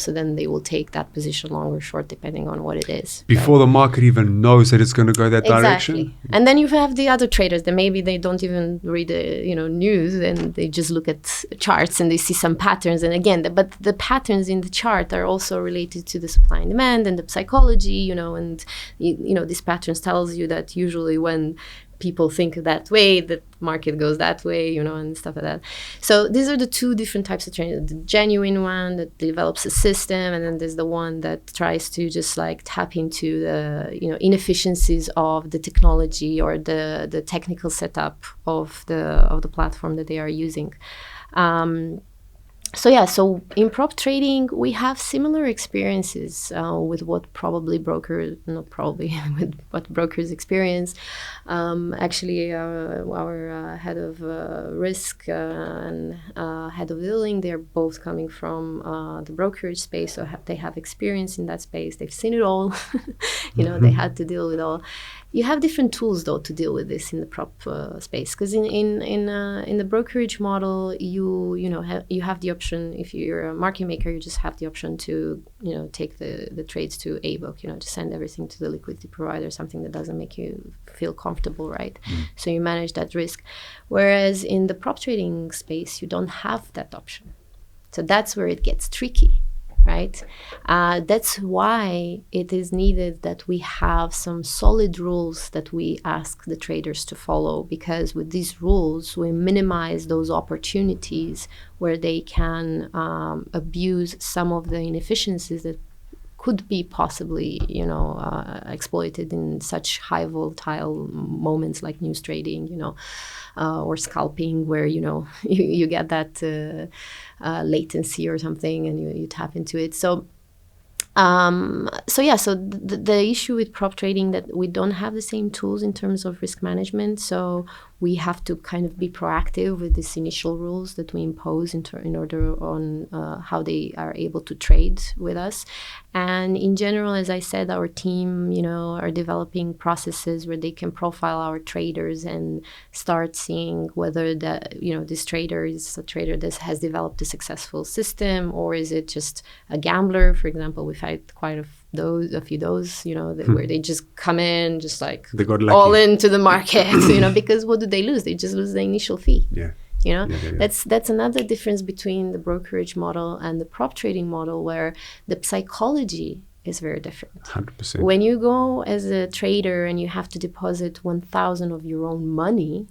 so then they will take that position long or short depending on what it is. Before the market even knows that it's going to go that Exactly. direction. And then you have the other traders that maybe they don't even read the news, and they just look at charts and they see some patterns. And again, but the patterns in the chart are also related to the supply and demand and the psychology, and these patterns tells you that usually when people think that way, the market goes that way, and stuff like that. So these are the two different types of trading. The genuine one that develops a system, and then there's the one that tries to just like tap into the inefficiencies of the technology or the technical setup of the platform that they are using. So in prop trading, we have similar experiences with what with what brokers experience. Actually, our head of risk and head of dealing, they're both coming from the brokerage space, so they have experience in that space. They've seen it all. They had to deal with all. You have different tools though to deal with this in the prop space, because in the brokerage model, you have the option. If you're a market maker, you just have the option to take the trades to a book, to send everything to the liquidity provider, something that doesn't make you feel comfortable, right? So you manage that risk. Whereas in the prop trading space, you don't have that option. So that's where it gets tricky. Right? That's why it is needed that we have some solid rules that we ask the traders to follow, because with these rules, we minimize those opportunities where they can abuse some of the inefficiencies that could be possibly, exploited in such high volatile moments like news trading, or scalping, where, you get that latency or something, and you tap into it. So the issue with prop trading that we don't have the same tools in terms of risk management. So we have to kind of be proactive with these initial rules that we impose in order on how they are able to trade with us. And in general, as I said, our team, are developing processes where they can profile our traders and start seeing whether this trader is a trader that has developed a successful system, or is it just a gambler. For example, we've had quite a few those, where they just come in, just like they got all into the market, because what do they lose? They just lose the initial fee. Yeah. That's another difference between the brokerage model and the prop trading model, where the psychology is very different. 100%. When you go as a trader and you have to deposit 1,000 of your own money,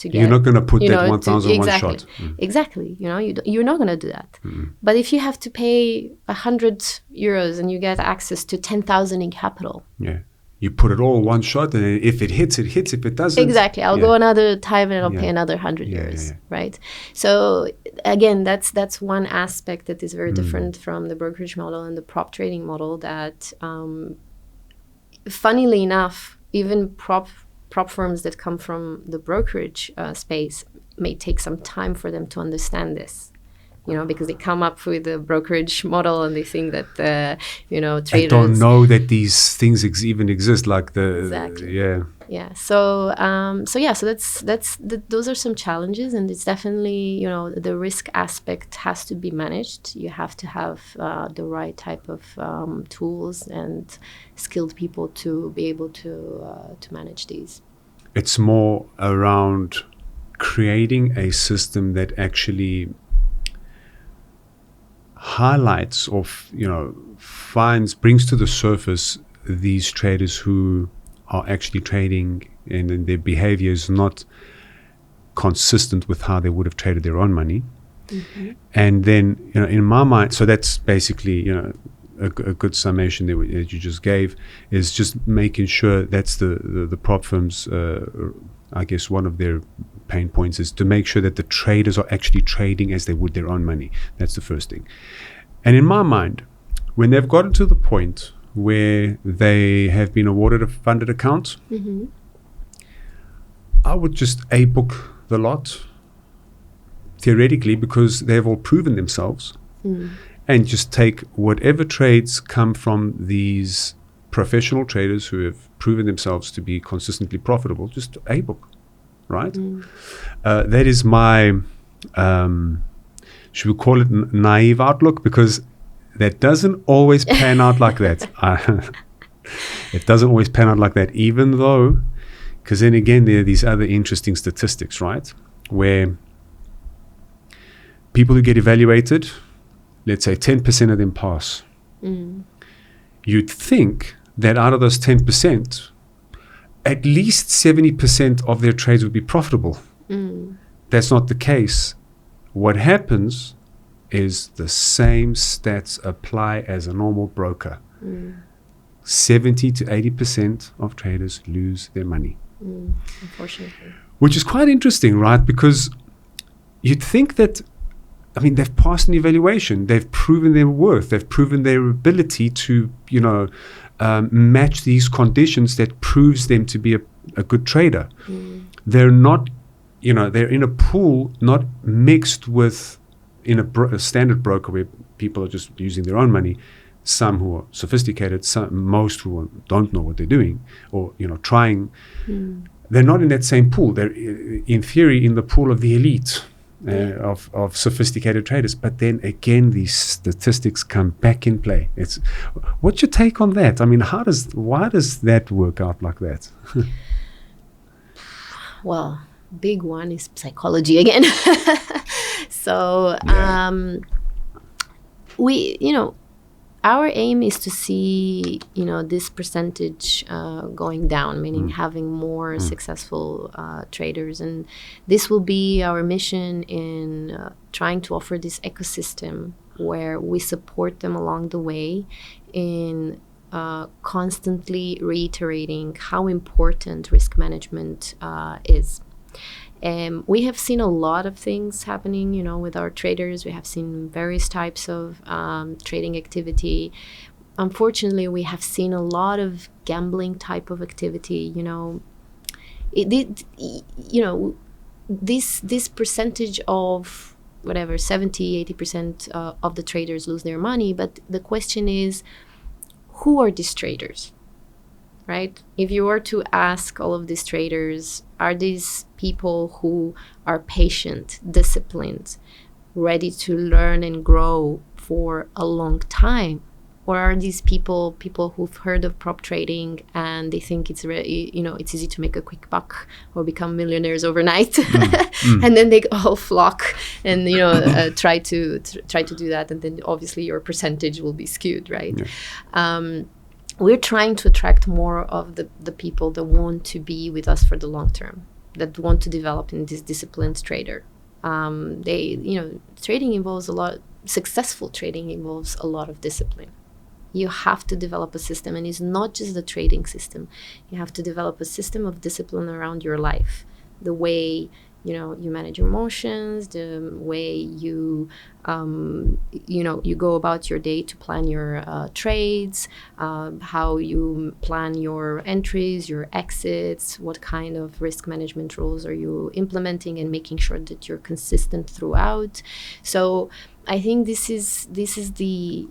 you're not going to put that 1,000 one exactly, shot. Exactly. You're not going to do that. But if you have to pay 100 euros and you get access to 10,000 in capital. Yeah. You put it all one shot, and if it hits, it hits. If it doesn't, exactly. I'll go another time and I'll pay another 100 euros, right? So again, that's one aspect that is very different from the brokerage model and the prop trading model. That, funnily enough, even prop firms that come from the brokerage space may take some time for them to understand this. Because they come up with a brokerage model and they think that, traders... I don't know that these things even exist, like the... Exactly. Yeah. So those are some challenges, and it's definitely, the risk aspect has to be managed. You have to have the right type of tools and skilled people to be able to manage these. It's more around creating a system that actually highlights or brings to the surface these traders who are actually trading and their behavior is not consistent with how they would have traded their own money. And then in my mind, so that's basically a good summation that you just gave, is just making sure that's the prop firms, I guess one of their pain points is to make sure that the traders are actually trading as they would their own money. That's the first thing. And in my mind, when they've gotten to the point where they have been awarded a funded account, I would just book the lot, theoretically, because they've all proven themselves, and just take whatever trades come from these professional traders who have proven themselves to be consistently profitable, just a book, right? That is my, should we call it naive outlook? Because that doesn't always pan out like that. It doesn't always pan out like that, even though, because then again, there are these other interesting statistics, right? Where people who get evaluated, let's say 10% of them pass. You'd think that out of those 10%, at least 70% of their trades would be profitable. That's not the case. What happens is the same stats apply as a normal broker. 70 to 80% of traders lose their money. Unfortunately. Which is quite interesting, right? Because you'd think that, I mean, they've passed an evaluation. They've proven their worth. They've proven their ability to, match these conditions that proves them to be a good trader. They're not, they're in a pool not mixed with in a standard broker where people are just using their own money. Some who are sophisticated, most who don't know what they're doing or, trying. They're not in that same pool. They're, in theory, in the pool of the elite. Of sophisticated traders, but then again these statistics come back in play. What's your take on that? I mean, why does that work out like that? Well, big one is psychology again. So our aim is to see this percentage going down, meaning having more successful traders, and this will be our mission in trying to offer this ecosystem where we support them along the way in constantly reiterating how important risk management is. We have seen a lot of things happening, with our traders. We have seen various types of trading activity. Unfortunately, we have seen a lot of gambling type of activity. This percentage of whatever 70-80% of the traders lose their money. But the question is, who are these traders? Right? If you were to ask all of these traders, are these people who are patient, disciplined, ready to learn and grow for a long time? Or are these people who've heard of prop trading and they think it's it's easy to make a quick buck or become millionaires overnight, and then they all flock and try to do that, and then obviously your percentage will be skewed, right? Yeah. We're trying to attract more of the people that want to be with us for the long term, that want to develop in this disciplined trader. Trading involves successful trading involves a lot of discipline. You have to develop a system, and it's not just the trading system. You have to develop a system of discipline around your life, the way you manage your emotions, the way you go about your day to plan your trades, how you plan your entries, your exits, what kind of risk management rules are you implementing, and making sure that you're consistent throughout. So I think this is the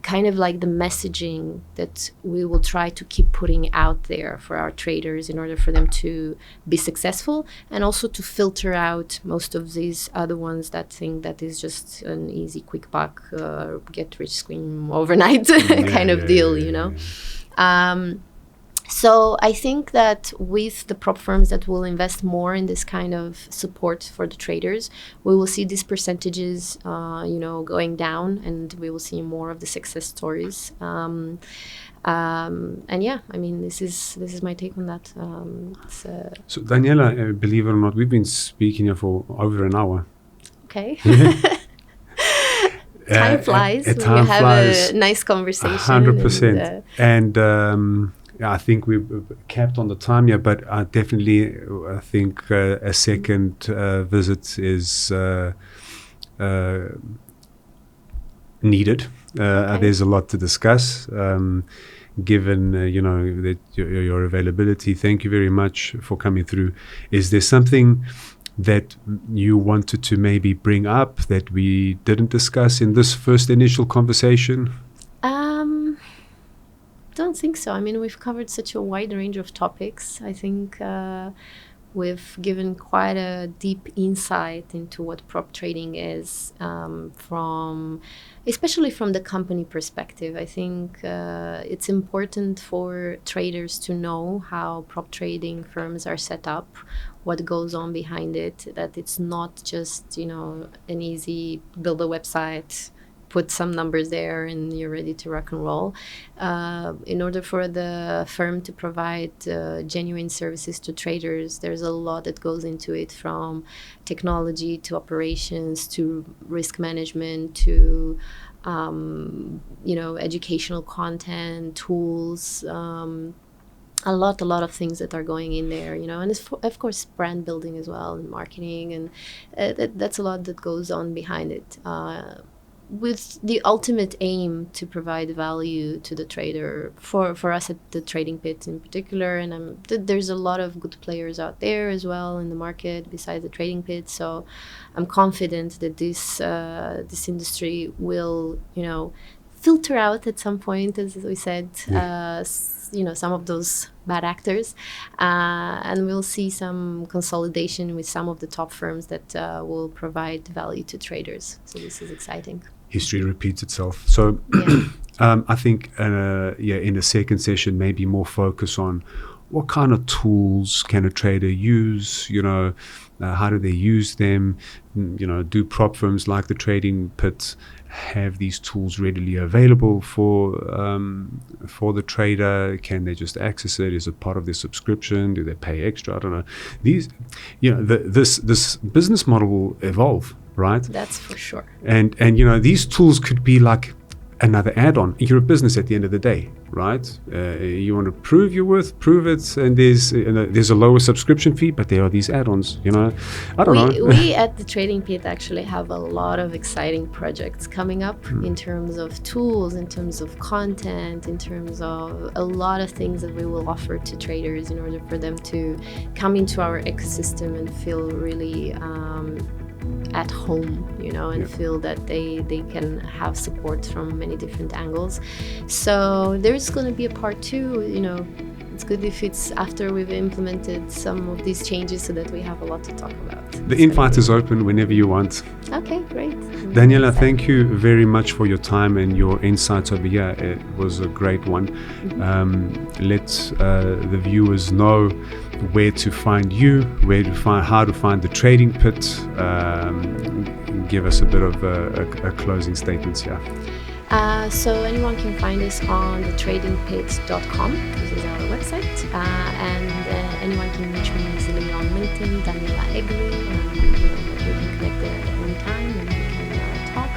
kind of like the messaging that we will try to keep putting out there for our traders in order for them to be successful, and also to filter out most of these other ones that think that is just an easy quick buck, get rich scheme overnight kind of deal. So I think that with the prop firms that will invest more in this kind of support for the traders, we will see these percentages, going down, and we will see more of the success stories. And yeah, I mean, this is my take on that. So Daniela, believe it or not, we've been speaking here for over an hour. Okay. Time flies when you have a nice conversation. 100%. And I think we've capped on the time here, but I think a second visit is needed. Okay. There's a lot to discuss. Given that your availability, thank you very much for coming through. Is there something that you wanted to maybe bring up that we didn't discuss in this first initial conversation? don't think so. I mean, we've covered such a wide range of topics. I think we've given quite a deep insight into what prop trading is, especially from the company perspective. I think it's important for traders to know how prop trading firms are set up, what goes on behind it, that it's not just, an easy build a website, put some numbers there and you're ready to rock and roll. In order for the firm to provide genuine services to traders, there's a lot that goes into it, from technology to operations to risk management to educational content, tools, a lot of things that are going in there, and it's of course brand building as well, and marketing, and that's a lot that goes on behind it, with the ultimate aim to provide value to the trader, for us at the Trading Pit in particular. And there's a lot of good players out there as well in the market besides the Trading Pit, so I'm confident that this industry will filter out at some point, as we said, some of those bad actors, and we'll see some consolidation with some of the top firms that will provide value to traders. So this is exciting. History repeats itself. So I think, in the second session, maybe more focus on what kind of tools can a trader use, how do they use them, do prop firms like the Trading Pit have these tools readily available for the trader? Can they just access it? Is it part of their subscription? Do they pay extra? I don't know. This business model will evolve, right? That's for sure. And these tools could be like another add-on. You're a business at the end of the day, right? You want to prove your worth, prove it, and there's a lower subscription fee, but there are these add-ons. I don't know. We at the Trading Pit actually have a lot of exciting projects coming up in terms of tools, in terms of content, in terms of a lot of things that we will offer to traders in order for them to come into our ecosystem and feel really at home, and feel that they can have support from many different angles. So there's going to be a part 2. It's good if it's after we've implemented some of these changes, so that we have a lot to talk about. The invite is open whenever you want. Okay, great. Daniela, thank you very much for your time and your insights over here. It was a great one. Let the viewers know where to find you, how to find the Trading Pit. Give us a bit of a closing statement here. So anyone can find us on the tradingpit.com. This is our website, and anyone can reach me easily on LinkedIn, Daniela Egle. We can connect there at any time and we can talk.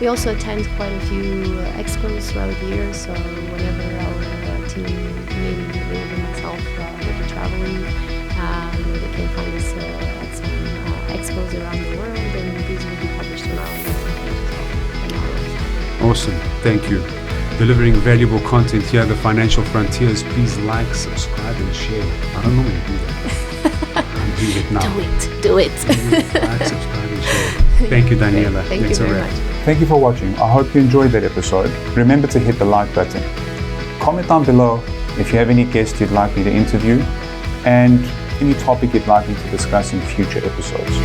We also attend quite a few expos throughout the year, so whenever our team, maybe even myself, will be traveling, they can find us at some expos around the world, and these will be published on our LinkedIn page as well. Awesome, thank you. Delivering valuable content here, The Financial Frontiers. Please like, subscribe, and share. I don't normally do that. I'll do it now. Do it. Like, subscribe, and share. Thank you, Daniela. Thank you very much. Thank you for watching. I hope you enjoyed that episode. Remember to hit the like button. Comment down below if you have any guests you'd like me to interview and any topic you'd like me to discuss in future episodes.